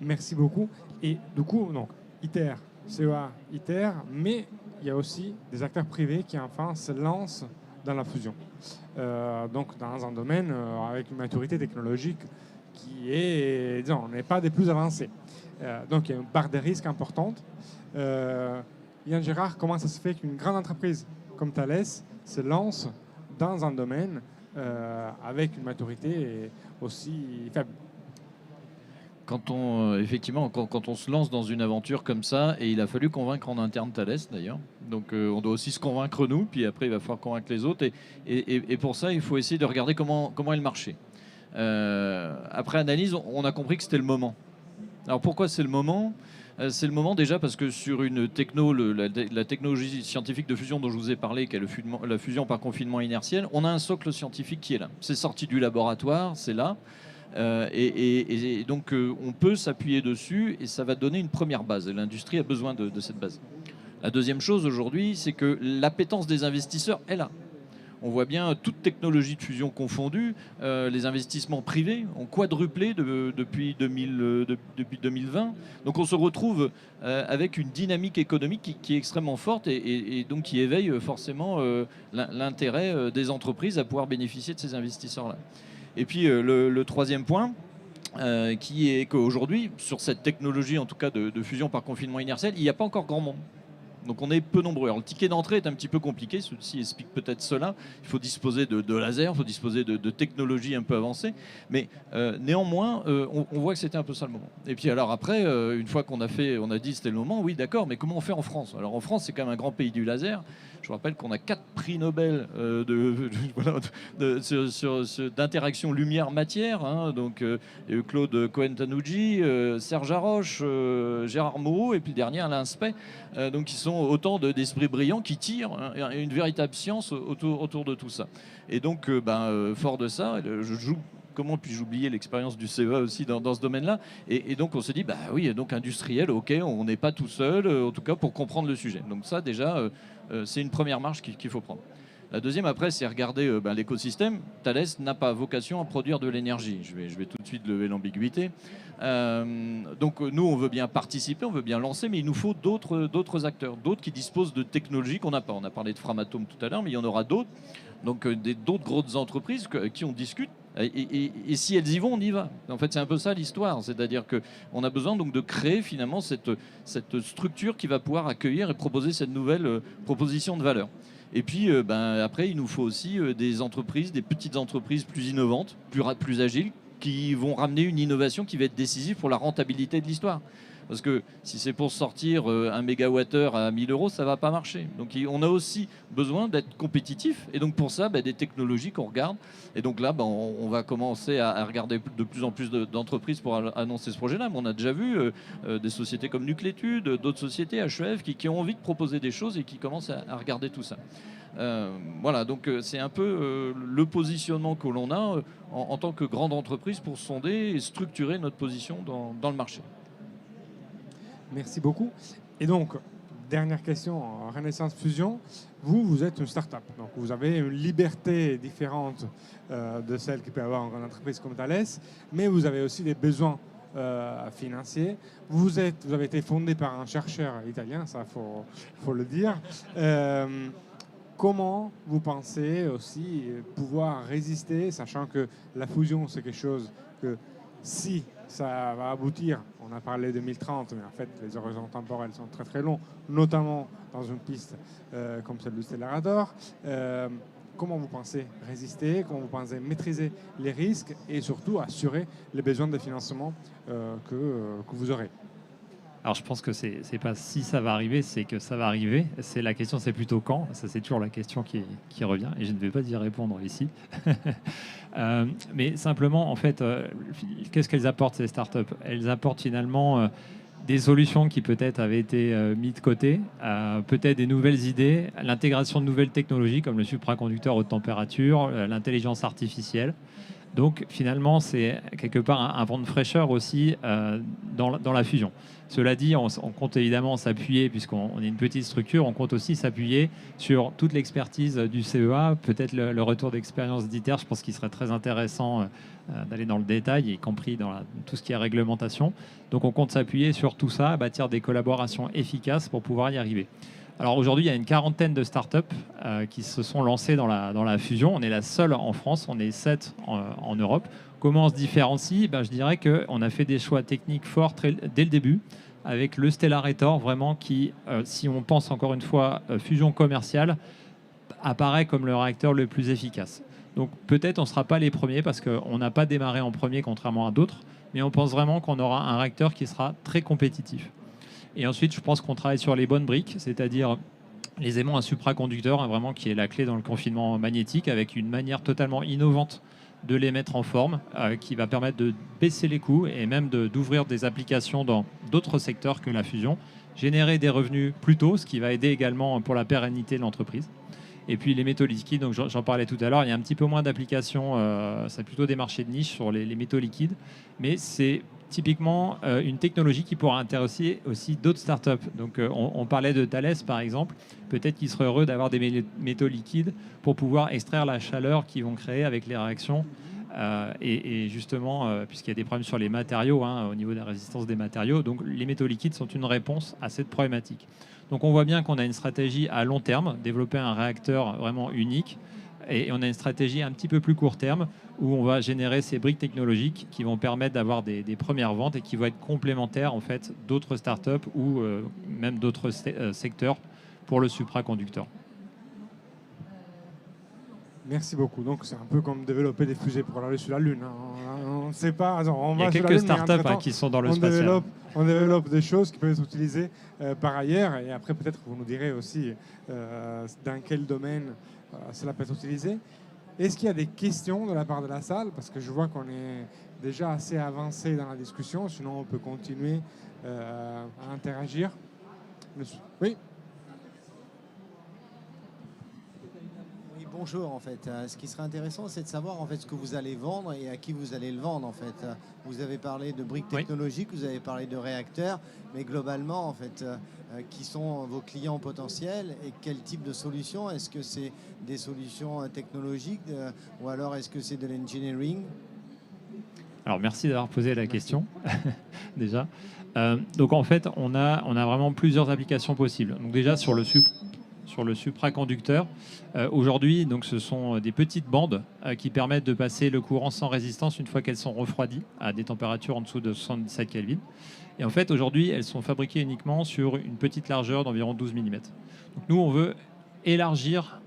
Merci beaucoup. Et du coup, donc, ITER, CEA, ITER, mais il y a aussi des acteurs privés qui enfin se lancent dans la fusion. Donc dans un domaine avec une maturité technologique qui est, disons, n'est pas des plus avancés. Donc il y a une barre de risque importante. Yann Gérard, comment ça se fait qu'une grande entreprise comme Thales se lance dans un domaine avec une maturité aussi faible? Quand on se lance dans une aventure comme ça, et il a fallu convaincre en interne Thales d'ailleurs, donc on doit aussi se convaincre nous, puis après il va falloir convaincre les autres, et pour ça il faut essayer de regarder comment est le marché. Après analyse, on a compris que c'était le moment. Alors pourquoi c'est le moment ? C'est le moment déjà parce que sur une la technologie scientifique de fusion dont je vous ai parlé, qui est la fusion par confinement inertiel, on a un socle scientifique qui est là. C'est sorti du laboratoire, c'est là. Et donc on peut s'appuyer dessus et ça va donner une première base. L'industrie a besoin de cette base. La deuxième chose aujourd'hui, c'est que l'appétence des investisseurs est là. On voit bien, toute technologie de fusion confondue, les investissements privés ont quadruplé depuis 2020. Donc on se retrouve avec une dynamique économique qui est extrêmement forte et donc qui éveille forcément l'intérêt des entreprises à pouvoir bénéficier de ces investisseurs-là. Et puis le troisième point, qui est qu'aujourd'hui, sur cette technologie en tout cas de fusion par confinement inertiel, il n'y a pas encore grand monde. Donc on est peu nombreux. Alors, le ticket d'entrée est un petit peu compliqué, ceci explique peut-être cela. Il faut disposer de lasers, il faut disposer de technologies un peu avancées. Mais néanmoins, on voit que c'était un peu ça le moment. Et puis alors après, une fois qu'on a dit c'était le moment, oui d'accord, mais comment on fait en France ? Alors en France, c'est quand même un grand pays du laser. Je vous rappelle qu'on a 4 prix Nobel d'interaction lumière-matière. Hein, donc Claude Cohen-Tanucci, Serge Haroche, Gérard Moreau, et puis le dernier Alain Spey. Donc qui sont autant d'esprits brillants qui tirent une véritable science autour de tout ça. Et donc, fort de ça, comment puis-je oublier l'expérience du CEA aussi dans ce domaine-là, et donc on se dit, bah oui, donc industriel, ok, on n'est pas tout seul, en tout cas pour comprendre le sujet. Donc ça déjà, c'est une première marche qu'il faut prendre. La deuxième, après, c'est regarder l'écosystème. Thales n'a pas vocation à produire de l'énergie. Je vais tout de suite lever l'ambiguïté. Donc nous, on veut bien participer, on veut bien lancer, mais il nous faut d'autres acteurs, d'autres qui disposent de technologies qu'on n'a pas. On a parlé de Framatome tout à l'heure, mais il y en aura d'autres. Donc d'autres grosses entreprises qui on discute. Et si elles y vont, on y va. En fait, c'est un peu ça l'histoire. C'est-à-dire qu'on a besoin donc de créer finalement cette structure qui va pouvoir accueillir et proposer cette nouvelle proposition de valeur. Et puis après, il nous faut aussi des entreprises, des petites entreprises plus innovantes, plus agiles, qui vont ramener une innovation qui va être décisive pour la rentabilité de l'histoire. Parce que si c'est pour sortir 1 mégawattheure à 1 000 euros, ça ne va pas marcher. Donc on a aussi besoin d'être compétitif. Et donc pour ça, des technologies qu'on regarde. Et donc là, on va commencer à regarder de plus en plus d'entreprises pour annoncer ce projet-là. Mais on a déjà vu des sociétés comme Nuclétude, d'autres sociétés, HEF, qui ont envie de proposer des choses et qui commencent à regarder tout ça. Voilà, donc c'est un peu le positionnement que l'on a en tant que grande entreprise pour sonder et structurer notre position dans le marché. Merci beaucoup. Et donc, dernière question, Renaissance Fusion, vous êtes une start-up. Donc, vous avez une liberté différente de celle qu'il peut y avoir en grande entreprise comme Thales, mais vous avez aussi des besoins financiers. Vous avez été fondé par un chercheur italien, ça, faut le dire. Comment vous pensez aussi pouvoir résister, sachant que la fusion, c'est quelque chose que si ça va aboutir, on a parlé de 2030, mais en fait, les horizons temporels sont très très longs, notamment dans une piste comme celle du Stellarator. Comment vous pensez résister, comment vous pensez maîtriser les risques et surtout assurer les besoins de financement que vous aurez? Alors je pense que c'est pas si ça va arriver, c'est que ça va arriver. La question, c'est plutôt quand. Ça, c'est toujours la question qui revient et je ne vais pas y répondre ici. Mais simplement, en fait, qu'est-ce qu'elles apportent, ces startups? Elles apportent finalement des solutions qui peut-être avaient été mises de côté, peut-être des nouvelles idées, l'intégration de nouvelles technologies comme le supraconducteur haute température, l'intelligence artificielle. Donc finalement, c'est quelque part un vent de fraîcheur aussi dans la fusion. Cela dit, on compte évidemment s'appuyer, puisqu'on est une petite structure, on compte aussi s'appuyer sur toute l'expertise du CEA, peut-être le retour d'expérience d'ITER. Je pense qu'il serait très intéressant d'aller dans le détail, y compris dans tout ce qui est réglementation. Donc on compte s'appuyer sur tout ça, bâtir des collaborations efficaces pour pouvoir y arriver. Alors aujourd'hui, il y a une quarantaine de startups qui se sont lancées dans la fusion. On est la seule en France, on est 7 en Europe. Comment on se différencie? Je dirais qu'on a fait des choix techniques forts dès le début, avec le Stellarator, vraiment qui, si on pense encore une fois fusion commerciale, apparaît comme le réacteur le plus efficace. Donc peut-être on ne sera pas les premiers parce qu'on n'a pas démarré en premier contrairement à d'autres, mais on pense vraiment qu'on aura un réacteur qui sera très compétitif. Et ensuite, je pense qu'on travaille sur les bonnes briques, c'est-à-dire les aimants à supraconducteurs, vraiment qui est la clé dans le confinement magnétique, avec une manière totalement innovante de les mettre en forme, qui va permettre de baisser les coûts et même d'ouvrir des applications dans d'autres secteurs que la fusion, générer des revenus plus tôt, ce qui va aider également pour la pérennité de l'entreprise. Et puis les métaux liquides, donc j'en parlais tout à l'heure, il y a un petit peu moins d'applications, c'est plutôt des marchés de niche sur les métaux liquides, mais c'est typiquement une technologie qui pourra intéresser aussi d'autres startups. Donc on parlait de Thales par exemple, peut-être qu'ils seraient heureux d'avoir des métaux liquides pour pouvoir extraire la chaleur qu'ils vont créer avec les réactions. Et justement, puisqu'il y a des problèmes sur les matériaux, au niveau de la résistance des matériaux, donc les métaux liquides sont une réponse à cette problématique. Donc on voit bien qu'on a une stratégie à long terme, développer un réacteur vraiment unique, et on a une stratégie un petit peu plus court terme où on va générer ces briques technologiques qui vont permettre d'avoir des premières ventes et qui vont être complémentaires en fait d'autres startups ou même d'autres secteurs pour le supraconducteur. Merci beaucoup. Donc c'est un peu comme développer des fusées pour aller sur la Lune. On ne sait pas. On Il y a quelques startups qui sont dans le spatial. On développe des choses qui peuvent être utilisées par ailleurs. Et après, peut-être vous nous direz aussi dans quel domaine cela peut être utilisé. Est-ce qu'il y a des questions de la part de la salle? Parce que je vois qu'on est déjà assez avancé dans la discussion. Sinon, on peut continuer à interagir. Oui. Bonjour, en fait. Ce qui serait intéressant, c'est de savoir en fait ce que vous allez vendre et à qui vous allez le vendre. En fait, vous avez parlé de briques technologiques, vous avez parlé de réacteurs, mais globalement, en fait, qui sont vos clients potentiels et quel type de solutions? Est-ce que c'est des solutions technologiques ou alors est-ce que c'est de l'engineering? Alors, merci d'avoir posé la question, déjà. Donc, en fait, on a vraiment plusieurs applications possibles. Donc, déjà, sur le supraconducteur, aujourd'hui, donc, ce sont des petites bandes qui permettent de passer le courant sans résistance une fois qu'elles sont refroidies à des températures en dessous de 77 Kelvin. Et en fait, aujourd'hui, elles sont fabriquées uniquement sur une petite largeur d'environ 12 mm. Donc, nous, on veut élargir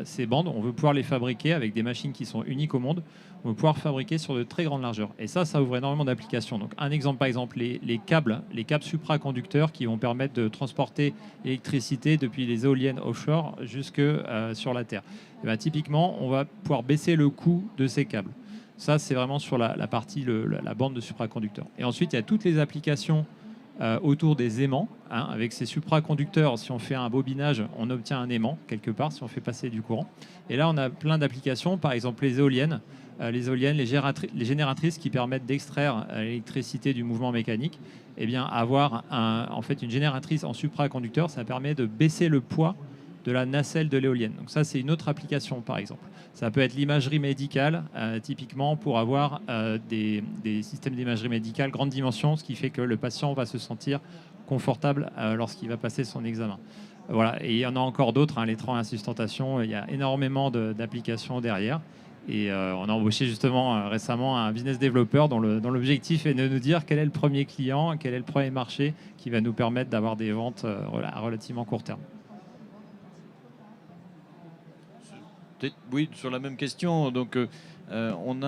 ces bandes. On veut pouvoir les fabriquer avec des machines qui sont uniques au monde. On veut pouvoir fabriquer sur de très grandes largeurs. Et ça ouvre énormément d'applications. Donc, un exemple, par exemple, les câbles supraconducteurs qui vont permettre de transporter l'électricité depuis les éoliennes offshore jusque sur la Terre. Et bien, typiquement, on va pouvoir baisser le coût de ces câbles. Ça, c'est vraiment sur la partie, la bande de supraconducteurs. Et ensuite, il y a toutes les applications autour des aimants. Avec ces supraconducteurs, si on fait un bobinage, on obtient un aimant quelque part, si on fait passer du courant. Et là, on a plein d'applications, par exemple les éoliennes, les génératrices qui permettent d'extraire l'électricité du mouvement mécanique. Eh bien, avoir en fait une génératrice en supraconducteur, ça permet de baisser le poids de la nacelle de l'éolienne. Donc ça, c'est une autre application, par exemple. Ça peut être l'imagerie médicale, typiquement pour avoir des systèmes d'imagerie médicale grande dimension, ce qui fait que le patient va se sentir confortable lorsqu'il va passer son examen. Voilà. Et il y en a encore d'autres, les trains à sustentation. Il y a énormément d'applications derrière. Et on a embauché justement récemment un business developer dont l'objectif est de nous dire quel est le premier client, quel est le premier marché qui va nous permettre d'avoir des ventes à relativement court terme. Oui, sur la même question. Donc, on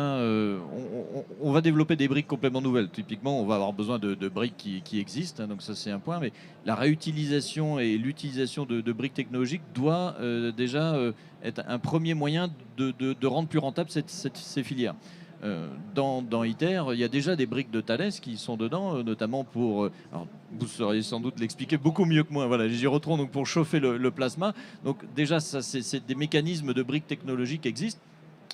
va développer des briques complètement nouvelles. Typiquement, on va avoir besoin de briques qui existent. Donc ça, c'est un point. Mais la réutilisation et l'utilisation de briques technologiques doit déjà être un premier moyen de rendre plus rentable ces filières. Dans ITER, il y a déjà des briques de Thales qui sont dedans, notamment pour... alors, vous sauriez sans doute l'expliquer beaucoup mieux que moi. Voilà, les gyrotrons, donc pour chauffer le plasma. Donc déjà, ça, c'est des mécanismes de briques technologiques qui existent.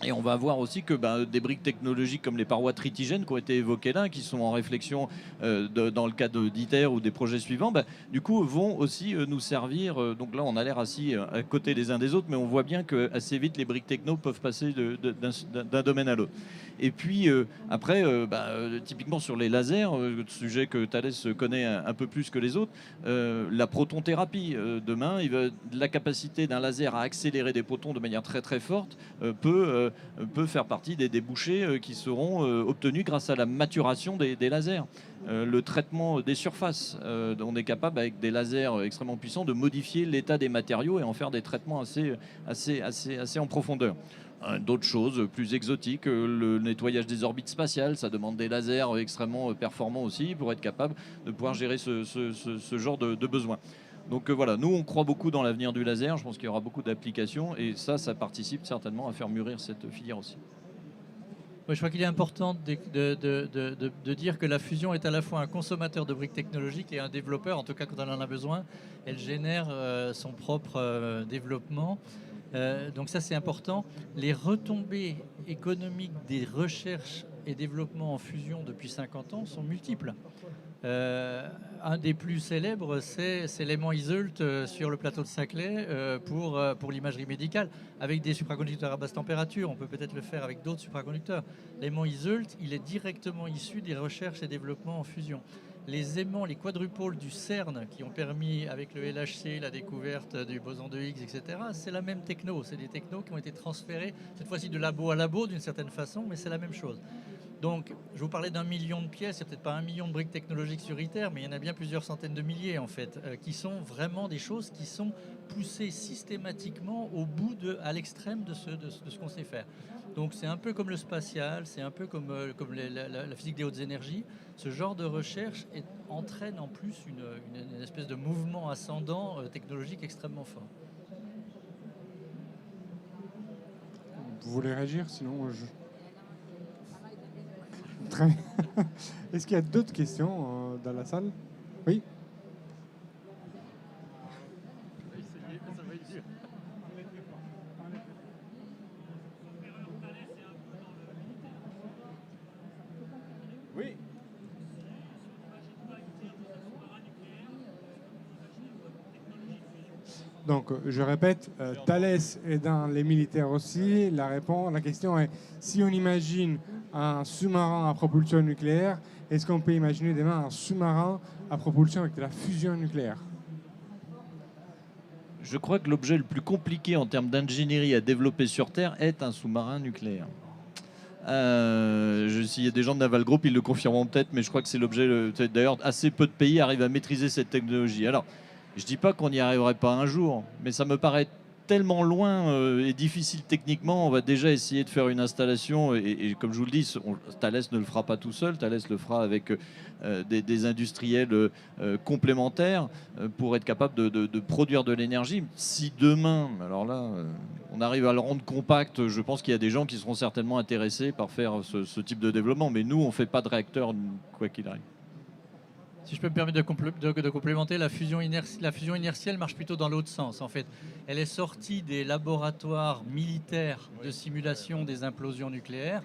Et on va voir aussi que des briques technologiques comme les parois tritigènes qui ont été évoquées là, qui sont en réflexion dans le cadre d'ITER ou des projets suivants, du coup vont aussi nous servir. Donc là, on a l'air assis à côté les uns des autres, mais on voit bien que assez vite les briques techno peuvent passer d'un domaine à l'autre. Et puis après, typiquement sur les lasers, sujet que Thales connaît un peu plus que les autres, la protonthérapie. Demain, la capacité d'un laser à accélérer des protons de manière très très forte peut faire partie des débouchés qui seront obtenus grâce à la maturation des lasers. Le traitement des surfaces, on est capable avec des lasers extrêmement puissants de modifier l'état des matériaux et en faire des traitements assez en profondeur. D'autres choses plus exotiques, le nettoyage des orbites spatiales, ça demande des lasers extrêmement performants aussi pour être capable de pouvoir gérer ce genre de besoins. Donc voilà, nous on croit beaucoup dans l'avenir du laser, je pense qu'il y aura beaucoup d'applications et ça participe certainement à faire mûrir cette filière aussi. Je crois qu'il est important de dire que la fusion est à la fois un consommateur de briques technologiques et un développeur, en tout cas quand on en a besoin. Elle génère son propre développement. Donc ça c'est important. Les retombées économiques des recherches et développements en fusion depuis 50 ans sont multiples. Un des plus célèbres, c'est l'aimant Iseult sur le plateau de Saclay pour l'imagerie médicale, avec des supraconducteurs à basse température. On peut peut-être le faire avec d'autres supraconducteurs. L'aimant Iseult, il est directement issu des recherches et développements en fusion. Les aimants, les quadrupôles du CERN qui ont permis, avec le LHC, la découverte du boson de Higgs, etc., c'est la même techno. C'est des technos qui ont été transférés, cette fois-ci de labo à labo d'une certaine façon, mais c'est la même chose. Donc, je vous parlais d'1 million de pièces, il n'y a peut-être pas 1 million de briques technologiques sur ITER, mais il y en a bien plusieurs centaines de milliers, en fait, qui sont vraiment des choses qui sont poussées systématiquement au bout, à l'extrême de ce qu'on sait faire. Donc, c'est un peu comme le spatial, c'est un peu comme la physique des hautes énergies. Ce genre de recherche entraîne en plus une espèce de mouvement ascendant technologique extrêmement fort. Vous voulez réagir? Sinon, Très bien. Est-ce qu'il y a d'autres questions dans la salle? Oui. Donc, je répète, Thales est dans les militaires aussi. La question est, si on imagine un sous-marin à propulsion nucléaire, est-ce qu'on peut imaginer demain un sous-marin à propulsion avec de la fusion nucléaire? Je crois que l'objet le plus compliqué en termes d'ingénierie à développer sur Terre est un sous-marin nucléaire. S'il y a des gens de Naval Group, ils le confirmeront peut-être, mais je crois que c'est l'objet. D'ailleurs, assez peu de pays arrivent à maîtriser cette technologie. Alors, je ne dis pas qu'on n'y arriverait pas un jour, mais ça me paraît tellement loin et difficile techniquement. On va déjà essayer de faire une installation et comme je vous le dis, Thales ne le fera pas tout seul. Thales le fera avec des industriels complémentaires pour être capable de produire de l'énergie. Si demain, alors là, on arrive à le rendre compact, je pense qu'il y a des gens qui seront certainement intéressés par faire ce type de développement. Mais nous, on ne fait pas de réacteur quoi qu'il arrive. Si je peux me permettre de complémenter, la fusion inertielle marche plutôt dans l'autre sens. En fait, elle est sortie des laboratoires militaires de simulation des implosions nucléaires.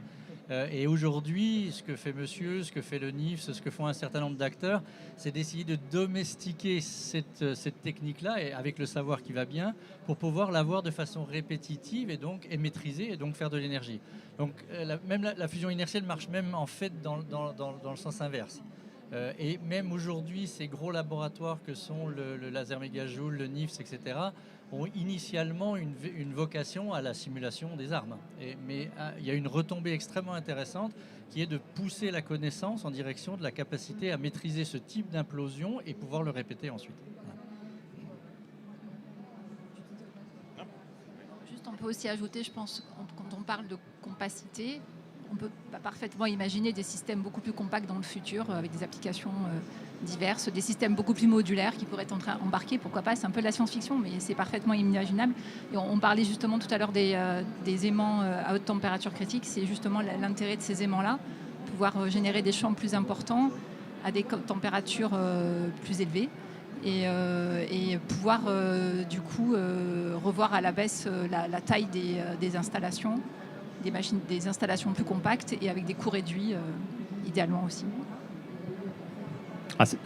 Et aujourd'hui, ce que fait monsieur, ce que fait le NIFS, ce que font un certain nombre d'acteurs, c'est d'essayer de domestiquer cette technique-là, et avec le savoir qui va bien, pour pouvoir l'avoir de façon répétitive et maîtriser et donc faire de l'énergie. Donc la fusion inertielle marche même en fait dans le sens inverse. Et même aujourd'hui, ces gros laboratoires que sont le laser mégajoule, le NIFS, etc., ont initialement une vocation à la simulation des armes. Mais il y a une retombée extrêmement intéressante qui est de pousser la connaissance en direction de la capacité à maîtriser ce type d'implosion et pouvoir le répéter ensuite. Juste, on peut aussi ajouter, je pense, quand on parle de compacité, on peut parfaitement imaginer des systèmes beaucoup plus compacts dans le futur, avec des applications diverses, des systèmes beaucoup plus modulaires qui pourraient être embarqués. Pourquoi pas? C'est un peu de la science-fiction, mais c'est parfaitement imaginable. Et on parlait justement tout à l'heure des aimants à haute température critique. C'est justement l'intérêt de ces aimants-là, pouvoir générer des champs plus importants à des températures plus élevées. Et pouvoir du coup revoir à la baisse la taille des installations, des installations plus compactes et avec des coûts réduits, idéalement aussi.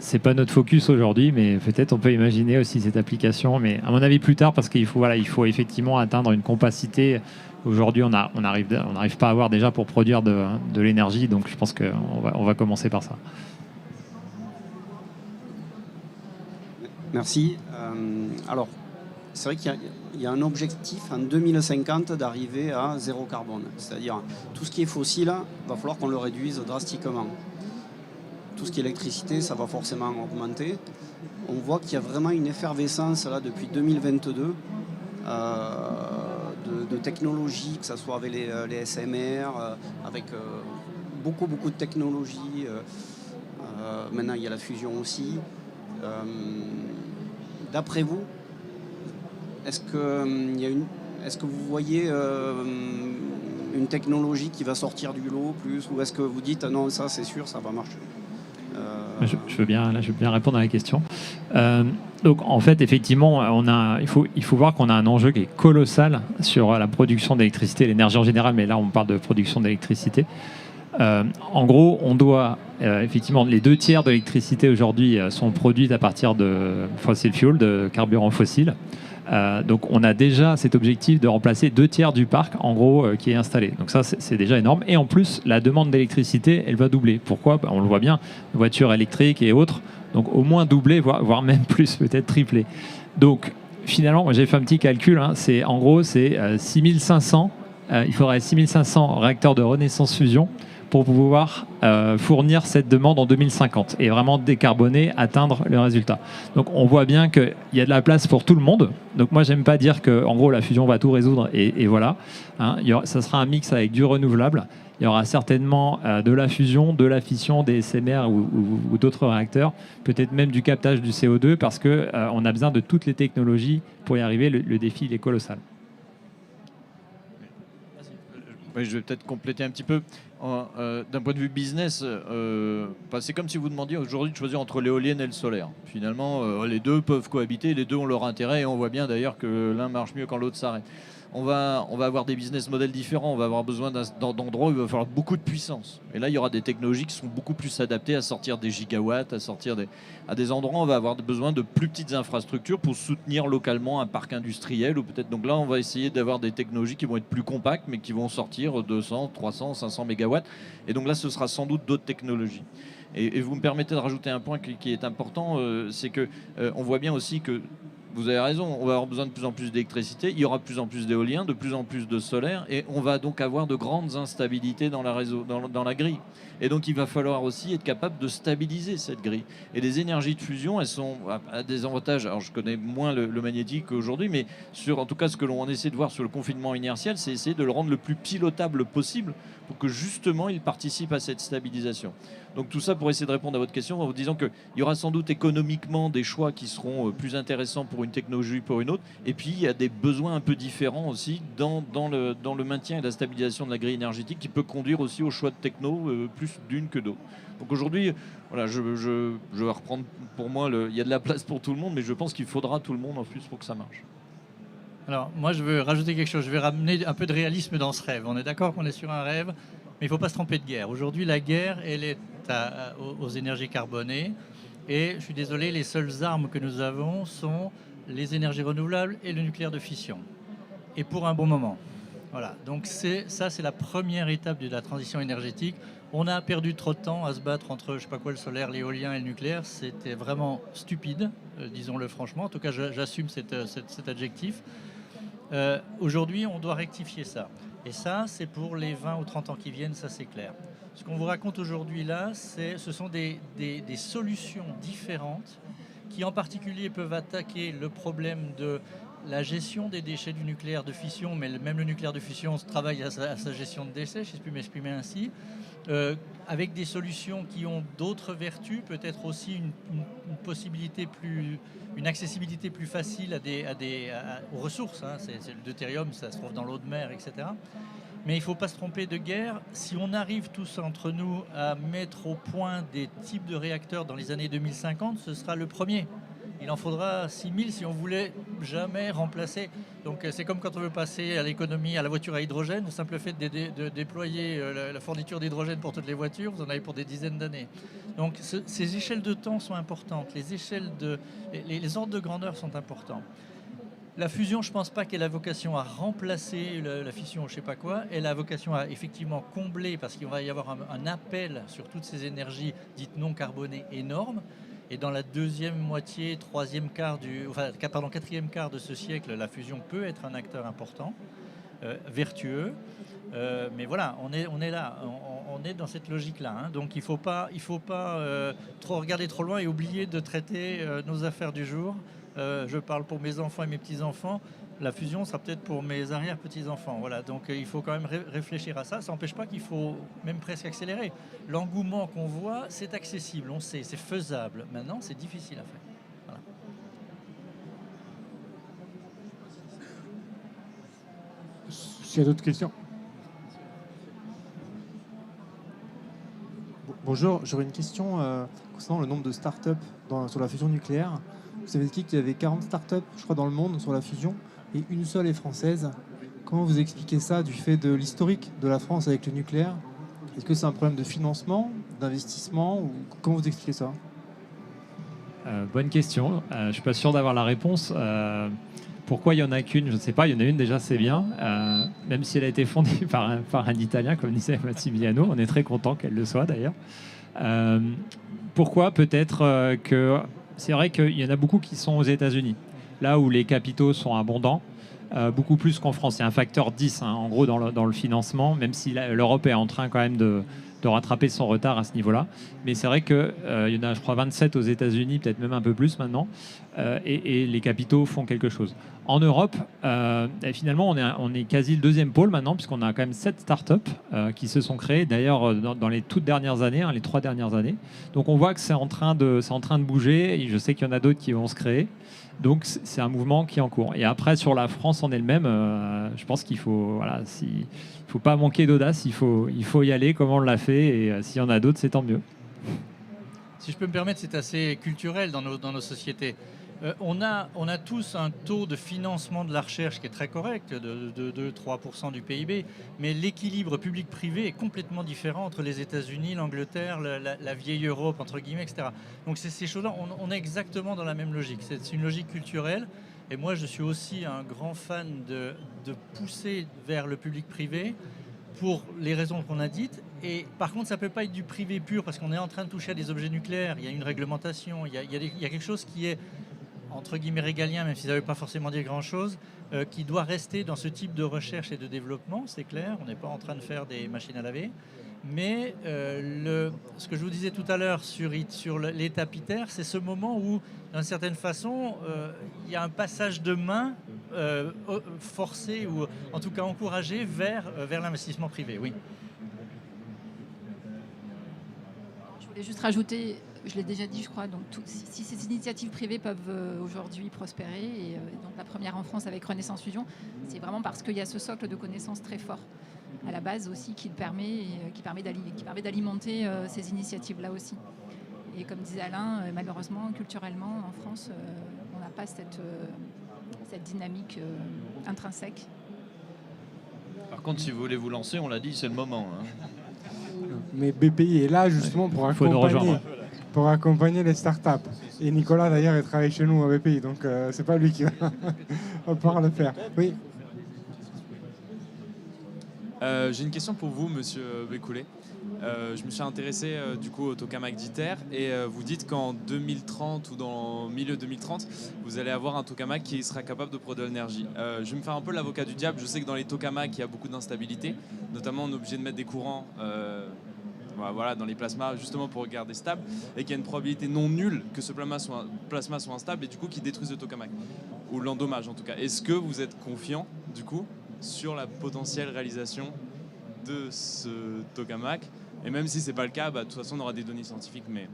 C'est pas notre focus aujourd'hui, mais peut-être on peut imaginer aussi cette application, mais à mon avis plus tard, parce qu'il faut effectivement atteindre une compacité. Aujourd'hui, on n'arrive pas à avoir déjà pour produire de l'énergie, donc je pense qu'on va commencer par ça. Merci. Alors, c'est vrai qu'il y a un objectif en 2050 d'arriver à zéro carbone. C'est-à-dire, tout ce qui est fossile, il va falloir qu'on le réduise drastiquement. Tout ce qui est électricité, ça va forcément augmenter. On voit qu'il y a vraiment une effervescence là, depuis 2022 de technologies, que ce soit avec les SMR, avec beaucoup de technologies. Maintenant, il y a la fusion aussi. D'après vous, est-ce que vous voyez une technologie qui va sortir du lot plus, ou est-ce que vous dites non, ça c'est sûr, ça va marcher? Je veux bien répondre à la question. Donc en fait, effectivement, il faut voir qu'on a un enjeu qui est colossal sur la production d'électricité, l'énergie en général, mais là on parle de production d'électricité. En gros, on doit effectivement, les 2/3 de l'électricité aujourd'hui sont produites à partir de fossil fuel, de carburants fossiles. Donc on a déjà cet objectif de remplacer 2/3 du parc en gros qui est installé. Donc ça c'est déjà énorme. Et en plus la demande d'électricité elle va doubler. Pourquoi? On le voit bien, voitures électriques et autres. Donc au moins doubler, voire même plus, peut-être tripler. Donc finalement, moi j'ai fait un petit calcul. C'est 6500. Il faudrait 6500 réacteurs de renaissance fusion pour pouvoir fournir cette demande en 2050 et vraiment décarboner, atteindre le résultat. Donc on voit bien qu'il y a de la place pour tout le monde. Donc moi j'aime pas dire que en gros la fusion va tout résoudre et voilà. Ça sera un mix avec du renouvelable. Il y aura certainement de la fusion, de la fission, des SMR ou d'autres réacteurs, peut-être même du captage du CO2 parce qu'on a besoin de toutes les technologies pour y arriver. Le défi il est colossal. Oui, je vais peut-être compléter un petit peu. D'un point de vue business, c'est comme si vous demandiez aujourd'hui de choisir entre l'éolienne et le solaire. Finalement, les deux peuvent cohabiter, les deux ont leur intérêt et on voit bien d'ailleurs que l'un marche mieux quand l'autre s'arrête. on va avoir des business models différents, on va avoir besoin d'endroits où il va falloir beaucoup de puissance. Et là, il y aura des technologies qui sont beaucoup plus adaptées à sortir des gigawatts, à des endroits où on va avoir besoin de plus petites infrastructures pour soutenir localement un parc industriel. Ou peut-être, donc là, on va essayer d'avoir des technologies qui vont être plus compactes, mais qui vont sortir 200, 300, 500 mégawatts. Et donc là, ce sera sans doute d'autres technologies. Et vous me permettez de rajouter un point qui est important, c'est que on voit bien aussi que vous avez raison, on va avoir besoin de plus en plus d'électricité, il y aura de plus en plus d'éolien, de plus en plus de solaire, et on va donc avoir de grandes instabilités dans la grille. Et donc il va falloir aussi être capable de stabiliser cette grille. Et les énergies de fusion, elles sont à des avantages. Alors je connais moins le magnétique aujourd'hui, mais en tout cas ce que l'on essaie de voir sur le confinement inertiel, c'est essayer de le rendre le plus pilotable possible pour que justement il participe à cette stabilisation. Donc tout ça pour essayer de répondre à votre question en vous disant qu'il y aura sans doute économiquement des choix qui seront plus intéressants pour une technologie pour une autre. Et puis il y a des besoins un peu différents aussi dans le maintien et la stabilisation de la grille énergétique qui peut conduire aussi au choix de techno plus d'une que d'autres. Donc aujourd'hui, voilà, je vais reprendre pour moi, il y a de la place pour tout le monde, mais je pense qu'il faudra tout le monde en plus pour que ça marche. Alors moi je veux rajouter quelque chose, je vais ramener un peu de réalisme dans ce rêve. On est d'accord qu'on est sur un rêve, mais il ne faut pas se tromper de guerre. Aujourd'hui la guerre, elle est aux énergies carbonées, et je suis désolé, les seules armes que nous avons sont les énergies renouvelables et le nucléaire de fission. Et pour un bon moment. Voilà, donc c'est la première étape de la transition énergétique. On a perdu trop de temps à se battre entre, je sais pas quoi, le solaire, l'éolien et le nucléaire. C'était vraiment stupide, disons-le franchement. En tout cas, j'assume cet adjectif. Aujourd'hui, on doit rectifier ça. Et ça, c'est pour les 20 ou 30 ans qui viennent, ça c'est clair. Ce qu'on vous raconte aujourd'hui là, ce sont des solutions différentes qui en particulier peuvent attaquer le problème de la gestion des déchets du nucléaire de fission, mais même le nucléaire de fission travaille à sa gestion de déchets, si je puis m'exprimer ainsi, avec des solutions qui ont d'autres vertus, peut-être aussi une possibilité une accessibilité plus facile aux ressources. Hein. C'est le deutérium, ça se trouve dans l'eau de mer, etc. Mais il ne faut pas se tromper de guerre. Si on arrive tous entre nous à mettre au point des types de réacteurs dans les années 2050, ce sera le premier. Il en faudra 6000 si on voulait jamais remplacer. Donc c'est comme quand on veut passer à l'économie, à la voiture à hydrogène, le simple fait de déployer la fourniture d'hydrogène pour toutes les voitures, vous en avez pour des dizaines d'années. Donc ces échelles de temps sont importantes, les ordres de grandeur sont importants. La fusion, je ne pense pas qu'elle a vocation à remplacer la fission, je ne sais pas quoi. Elle a vocation à effectivement combler, parce qu'il va y avoir un appel sur toutes ces énergies dites non carbonées énormes. Et dans la deuxième moitié, quatrième quart de ce siècle, la fusion peut être un acteur important, vertueux. Mais voilà, on est là, on est dans cette logique-là. Hein. Donc il ne faut pas trop regarder trop loin et oublier de traiter nos affaires du jour. Je parle pour mes enfants et mes petits-enfants. La fusion sera peut-être pour mes arrière-petits-enfants. Voilà, donc il faut quand même réfléchir à ça. Ça n'empêche pas qu'il faut même presque accélérer. L'engouement qu'on voit, c'est accessible, on sait, c'est faisable. Maintenant, c'est difficile à faire. Voilà. S'il y a d'autres questions. Bonjour, j'aurais une question concernant le nombre de startups sur la fusion nucléaire. Vous avez dit qu'il y avait 40 startups, je crois, dans le monde sur la fusion, et une seule est française. Comment vous expliquez ça du fait de l'historique de la France avec le nucléaire? Est-ce que c'est un problème de financement, d'investissement, ou comment vous expliquez ça? Bonne question. Je ne suis pas sûr d'avoir la réponse. Pourquoi il n'y en a qu'une? Je ne sais pas. Il y en a une déjà, c'est bien. Même si elle a été fondée par un Italien, comme disait Massimiliano. On est très content qu'elle le soit d'ailleurs. Pourquoi? Peut-être que c'est vrai qu'il y en a beaucoup qui sont aux États-Unis, là où les capitaux sont abondants, beaucoup plus qu'en France. C'est un facteur 10, hein, en gros, dans le financement, même si l'Europe est en train quand même de rattraper son retard à ce niveau-là. Mais c'est vrai qu'il y en a, je crois, 27 aux États-Unis, peut-être même un peu plus maintenant, et les capitaux font quelque chose. En Europe, finalement, on est quasi le deuxième pôle maintenant, puisqu'on a quand même 7 startups qui se sont créées, d'ailleurs, dans les toutes dernières années, les 3 dernières années. Donc on voit que c'est en train de bouger, et je sais qu'il y en a d'autres qui vont se créer. Donc c'est un mouvement qui est en cours. Et après, sur la France en elle-même, je pense qu'il faut, faut pas manquer d'audace, il faut y aller comme on l'a fait, et s'il y en a d'autres, c'est tant mieux. Si je peux me permettre, c'est assez culturel dans nos sociétés. On a tous un taux de financement de la recherche qui est très correct, de 2-3% du PIB, mais l'équilibre public-privé est complètement différent entre les États-Unis, l'Angleterre, la vieille Europe, entre guillemets, etc. Donc ces choses-là, on est exactement dans la même logique. C'est une logique culturelle. Et moi, je suis aussi un grand fan de pousser vers le public-privé pour les raisons qu'on a dites. Et par contre, ça ne peut pas être du privé pur parce qu'on est en train de toucher à des objets nucléaires. Il y a une réglementation, il y a quelque chose qui est entre guillemets régalien, même si ça ne veut pas forcément dire grand-chose, qui doit rester dans ce type de recherche et de développement, c'est clair. On n'est pas en train de faire des machines à laver. Mais ce que je vous disais tout à l'heure sur l'étape ITER, c'est ce moment où, d'une certaine façon, il y a un passage de main forcé ou en tout cas encouragé vers l'investissement privé. Oui. Je voulais juste rajouter, je l'ai déjà dit, je crois, donc si ces initiatives privées peuvent aujourd'hui prospérer, et donc la première en France avec Renaissance Fusion, c'est vraiment parce qu'il y a ce socle de connaissances très fort à la base aussi qui permet d'alimenter ces initiatives-là aussi. Et comme disait Alain, malheureusement, culturellement, en France, on n'a pas cette dynamique intrinsèque. Par contre, si vous voulez vous lancer, on l'a dit, c'est le moment. Hein. Mais BPI est là justement pour accompagner les startups. Et Nicolas, d'ailleurs, il travaille chez nous à BPI, donc c'est pas lui qui va pouvoir le faire. Oui. J'ai une question pour vous, monsieur Bécoulet. Je me suis intéressé du coup au tokamak d'ITER et vous dites qu'en 2030 ou dans le milieu 2030, vous allez avoir un tokamak qui sera capable de produire de l'énergie. Je vais me faire un peu l'avocat du diable. Je sais que dans les tokamaks, il y a beaucoup d'instabilité. Notamment, on est obligé de mettre des courants voilà, dans les plasmas justement pour garder stable et qu'il y a une probabilité non nulle que ce plasma soit instable et du coup qui détruise le tokamak ou l'endommage en tout cas. Est-ce que vous êtes confiant du coup sur la potentielle réalisation de ce tokamak? Et même si c'est pas le cas, de toute façon on aura des données scientifiques, mais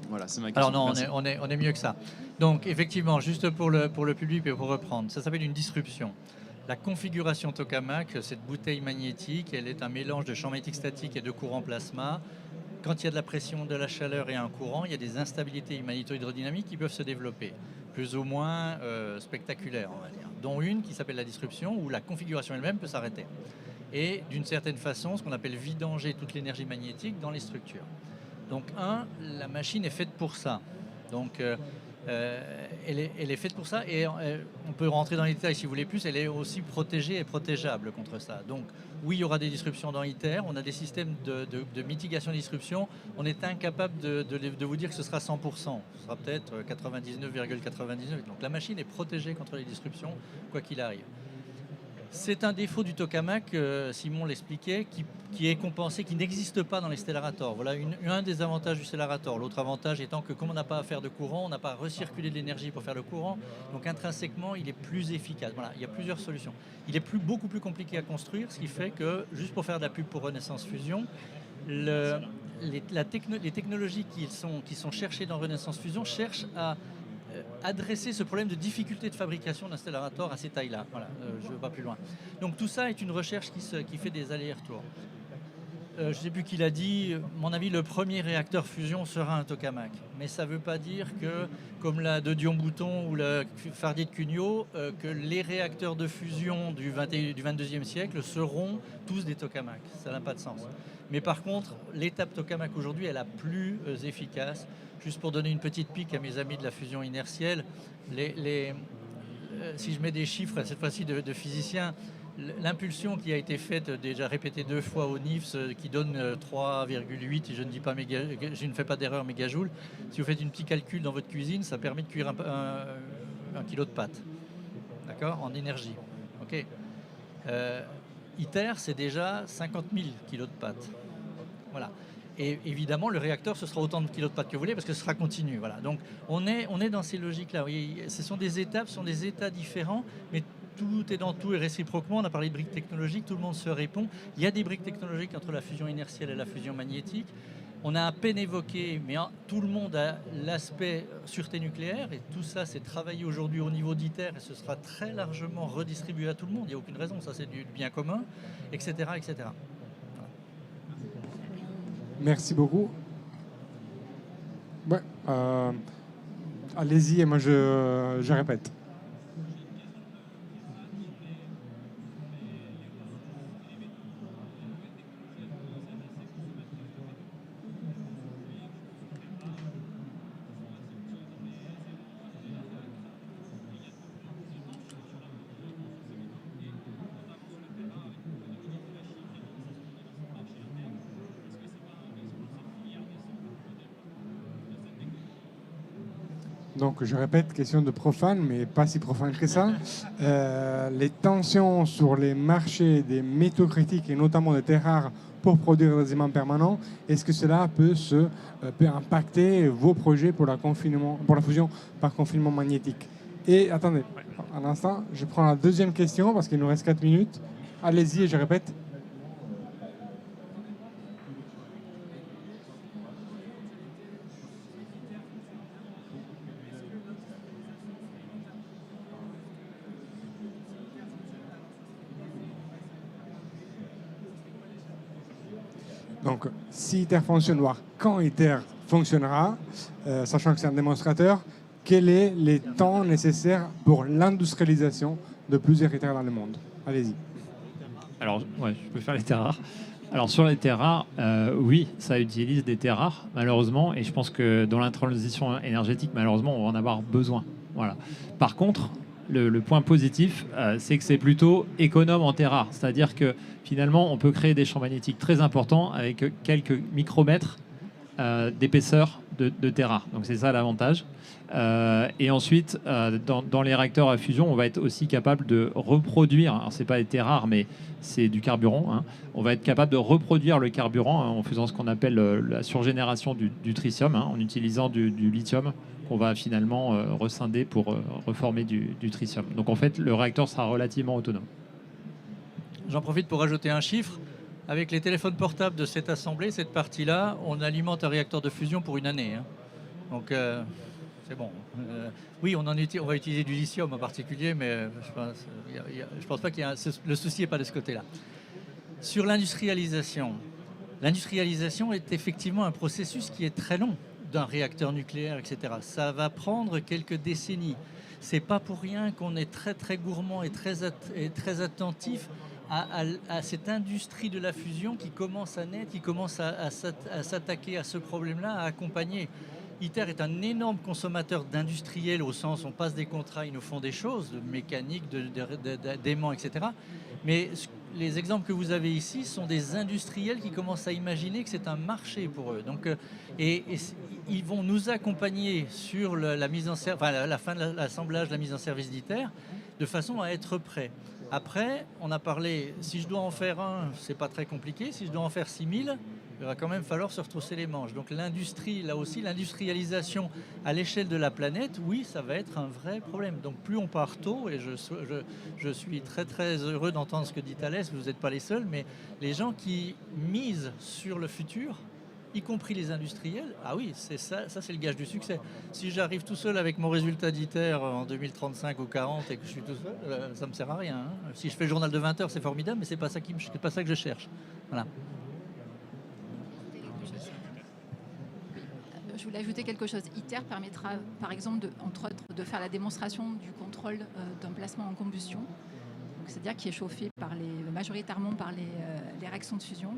voilà, c'est ma question. Alors non, on est mieux que ça. Donc effectivement, juste pour le public et pour reprendre, ça s'appelle une disruption. La configuration tokamak, cette bouteille magnétique, elle est un mélange de champ magnétique statique et de courant plasma. Quand il y a de la pression, de la chaleur et un courant, il y a des instabilités magnéto-hydrodynamiques qui peuvent se développer, plus ou moins spectaculaires, on va dire, dont une qui s'appelle la disruption, où la configuration elle-même peut s'arrêter. Et d'une certaine façon, ce qu'on appelle vidanger toute l'énergie magnétique dans les structures. Donc la machine est faite pour ça. Donc elle est faite pour ça et on peut rentrer dans les détails si vous voulez plus, elle est aussi protégée et protégeable contre ça. Donc oui, il y aura des disruptions dans ITER, on a des systèmes de mitigation de disruption, on est incapable de vous dire que ce sera 100%, ce sera peut-être 99,99. Donc la machine est protégée contre les disruptions, quoi qu'il arrive. C'est un défaut du tokamak, Simon l'expliquait, qui est compensé, qui n'existe pas dans les stellarators. Voilà un des avantages du stellarator. L'autre avantage étant que comme on n'a pas à faire de courant, on n'a pas à recirculer de l'énergie pour faire le courant, donc intrinsèquement il est plus efficace. Voilà, il y a plusieurs solutions. Il est beaucoup plus compliqué à construire, ce qui fait que, juste pour faire de la pub pour Renaissance Fusion, les technologies qui sont cherchées dans Renaissance Fusion cherchent à adresser ce problème de difficulté de fabrication d'un stellarator à ces tailles-là. Voilà, je ne veux pas plus loin. Donc tout ça est une recherche qui fait des allers-retours. Je ne sais plus qui l'a dit, à mon avis, le premier réacteur fusion sera un tokamak. Mais ça ne veut pas dire que, comme la de Dion-Bouton ou la Fardier de Cugnot, que les réacteurs de fusion du 22e siècle seront tous des tokamaks. Ça n'a pas de sens. Mais par contre, l'étape tokamak aujourd'hui est la plus efficace. Juste pour donner une petite pique à mes amis de la fusion inertielle, si je mets des chiffres, cette fois-ci de physiciens, l'impulsion qui a été faite, déjà répétée 2 fois au NIFS, qui donne 3,8, et je ne fais pas d'erreur mégajoules, si vous faites un petit calcul dans votre cuisine, ça permet de cuire un kilo de pâtes, d'accord, en énergie. Ok. ITER, c'est déjà 50 000 kilos de pâtes. Voilà. Et évidemment, le réacteur, ce sera autant de kilos de pâtes que vous voulez parce que ce sera continu. Voilà. Donc, on est dans ces logiques-là. Ce sont des étapes, ce sont des états différents, mais tout est dans tout et réciproquement. On a parlé de briques technologiques, tout le monde se répond. Il y a des briques technologiques entre la fusion inertielle et la fusion magnétique. On a à peine évoqué, mais tout le monde a l'aspect sûreté nucléaire, et tout ça, c'est travaillé aujourd'hui au niveau d'ITER, et ce sera très largement redistribué à tout le monde. Il n'y a aucune raison, ça c'est du bien commun, etc. etc. Merci beaucoup. Ouais, Allez-y, et moi je répète. Donc, je répète, question de profane, mais pas si profane que ça. Les tensions sur les marchés des métaux critiques et notamment des terres rares pour produire des aimants permanents, est-ce que cela peut impacter vos projets pour la fusion par confinement magnétique? Et attendez, un instant, je prends la deuxième question parce qu'il nous reste 4 minutes. Allez-y et je répète. Donc, si ITER fonctionne, voir quand ITER fonctionnera, sachant que c'est un démonstrateur, quels sont les temps nécessaires pour l'industrialisation de plusieurs ITER dans le monde? Allez-y. Alors, ouais, je peux faire les terres rares. Alors, sur les terres rares, oui, ça utilise des terres rares, malheureusement, et je pense que dans la transition énergétique, malheureusement, on va en avoir besoin. Voilà. Par contre, le point positif, c'est que c'est plutôt économe en terres rares. C'est-à-dire que finalement, on peut créer des champs magnétiques très importants avec quelques micromètres d'épaisseur de terres rares. Donc c'est ça l'avantage. Et ensuite, dans les réacteurs à fusion, on va être aussi capable de reproduire, alors c'est pas des terres rares, mais c'est du carburant, hein. On va être capable de reproduire le carburant, hein, en faisant ce qu'on appelle la surgénération du tritium, hein, en utilisant du lithium qu'on va finalement rescinder pour reformer du tritium. Donc en fait, le réacteur sera relativement autonome. J'en profite pour ajouter un chiffre. Avec les téléphones portables de cette assemblée, cette partie-là, on alimente un réacteur de fusion pour une année, hein. Donc c'est bon. Oui, on va utiliser du lithium en particulier, mais je pense pas qu'il y a le souci n'est pas de ce côté-là. Sur l'industrialisation, l'industrialisation est effectivement un processus qui est très long d'un réacteur nucléaire, etc. Ça va prendre quelques décennies. C'est pas pour rien qu'on est très très gourmand et très attentif à cette industrie de la fusion qui commence à naître, qui commence à s'attaquer à ce problème-là, à accompagner. ITER est un énorme consommateur d'industriels au sens on passe des contrats, ils nous font des choses, de mécanique, d'aimants, etc. Mais les exemples que vous avez ici sont des industriels qui commencent à imaginer que c'est un marché pour eux. Donc, et ils vont nous accompagner sur la mise en service, enfin, la fin de l'assemblage, la mise en service d'ITER, de façon à être prêt. Après, on a parlé, si je dois en faire un, c'est pas très compliqué. Si je dois en faire 6000, il va quand même falloir se retrousser les manches. Donc l'industrie, là aussi, l'industrialisation à l'échelle de la planète, oui, ça va être un vrai problème. Donc plus on part tôt, et je suis très très heureux d'entendre ce que dit Thalès, vous n'êtes pas les seuls, mais les gens qui misent sur le futur, y compris les industriels, ah oui, c'est ça c'est le gage du succès. Si j'arrive tout seul avec mon résultat d'ITER en 2035 ou 40 et que je suis tout seul, ça ne me sert à rien, hein. Si je fais le journal de 20 heures, c'est formidable, mais c'est pas ça que je cherche. Voilà. Je voulais ajouter quelque chose. ITER permettra, par exemple, entre autres, de faire la démonstration du contrôle d'un placement en combustion, c'est-à-dire qui est chauffé majoritairement par les réactions de fusion.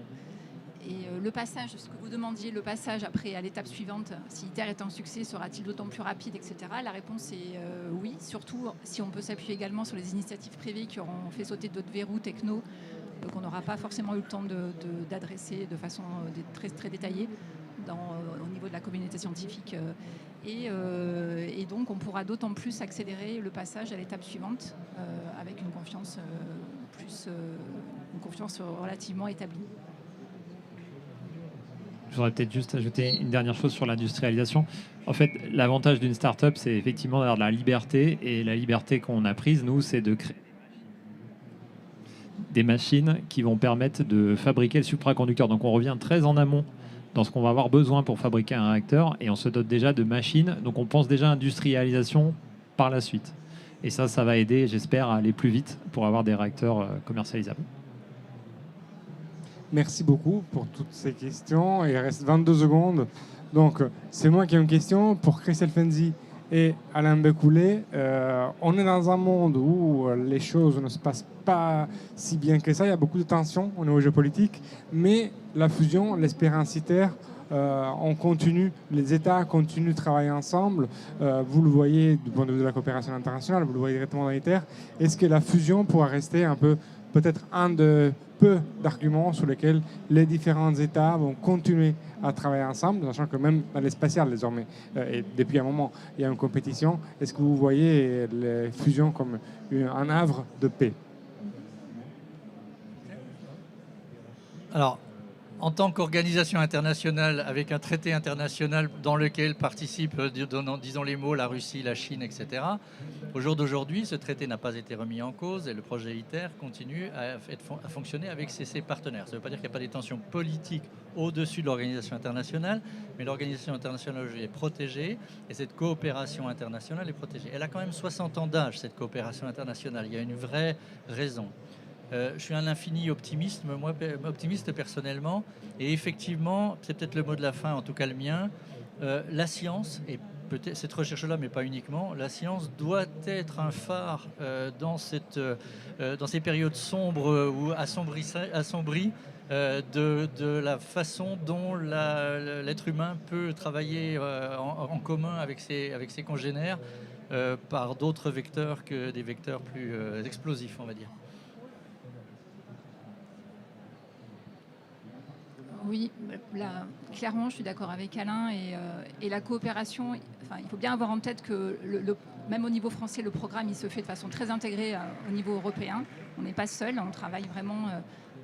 Et le passage, ce que vous demandiez, le passage après à l'étape suivante, si ITER est un succès, sera-t-il d'autant plus rapide, etc. La réponse est oui, surtout si on peut s'appuyer également sur les initiatives privées qui auront fait sauter d'autres verrous techno qu'on n'aura pas forcément eu le temps d'adresser de façon très, très détaillée au niveau de la communauté scientifique. Et donc on pourra d'autant plus accélérer le passage à l'étape suivante avec une confiance relativement établie. Je voudrais peut-être juste ajouter une dernière chose sur l'industrialisation. En fait, l'avantage d'une start-up, c'est effectivement d'avoir de la liberté. Et la liberté qu'on a prise, nous, c'est de créer des machines qui vont permettre de fabriquer le supraconducteur. Donc on revient très en amont dans ce qu'on va avoir besoin pour fabriquer un réacteur. Et on se dote déjà de machines. Donc on pense déjà à industrialisation par la suite. Et ça va aider, j'espère, à aller plus vite pour avoir des réacteurs commercialisables. Merci beaucoup pour toutes ces questions. Il reste 22 secondes. Donc, c'est moi qui ai une question pour Christelle Fenzi Et Alain Bécoulet, on est dans un monde où les choses ne se passent pas si bien que ça. Il y a beaucoup de tensions au niveau géopolitique, mais la fusion, l'espérance ITER, on continue, les États continuent de travailler ensemble. Vous le voyez du point de vue de la coopération internationale, vous le voyez directement dans ITER. Est-ce que la fusion pourra rester un peu, peut-être un de peu d'arguments sur lesquels les différents États vont continuer à travailler ensemble, sachant que même dans l'espacial désormais, et depuis un moment, il y a une compétition. Est-ce que vous voyez les fusions comme un havre de paix? Alors, en tant qu'organisation internationale, avec un traité international dans lequel participent, disons les mots, la Russie, la Chine, etc., au jour d'aujourd'hui, ce traité n'a pas été remis en cause et le projet ITER continue à fonctionner avec ses partenaires. Ça ne veut pas dire qu'il n'y a pas des tensions politiques au-dessus de l'organisation internationale, mais l'organisation internationale est protégée et cette coopération internationale est protégée. Elle a quand même 60 ans d'âge, cette coopération internationale. Il y a une vraie raison. Je suis un infini optimiste, moi optimiste personnellement, et effectivement, c'est peut-être le mot de la fin, en tout cas le mien, la science, et peut-être cette recherche-là, mais pas uniquement, la science doit être un phare dans ces périodes sombres ou assombries de la façon dont l'être humain peut travailler en commun avec ses congénères par d'autres vecteurs que des vecteurs plus explosifs, on va dire. Oui, là, clairement, je suis d'accord avec Alain. Et la coopération, enfin, il faut bien avoir en tête que même au niveau français, le programme il se fait de façon très intégrée au niveau européen. On n'est pas seul, on travaille vraiment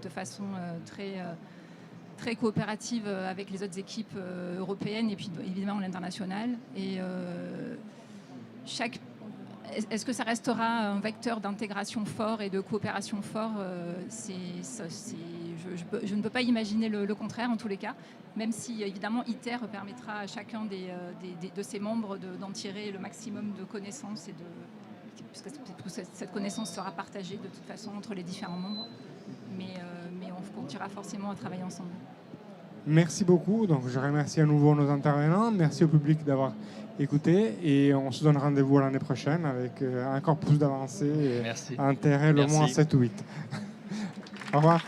de façon très coopérative avec les autres équipes européennes et puis évidemment l'international. Et est-ce que ça restera un vecteur d'intégration fort et de coopération fort? Je ne peux pas imaginer le contraire en tous les cas, même si évidemment ITER permettra à chacun de ses membres d'en tirer le maximum de connaissances, puisque cette connaissance sera partagée de toute façon entre les différents membres, mais on continuera forcément à travailler ensemble. Merci beaucoup. Donc, je remercie à nouveau nos intervenants. Merci au public d'avoir écouté et on se donne rendez-vous l'année prochaine avec encore plus d'avancées et intérêt, le moins 7 ou 8. Au revoir.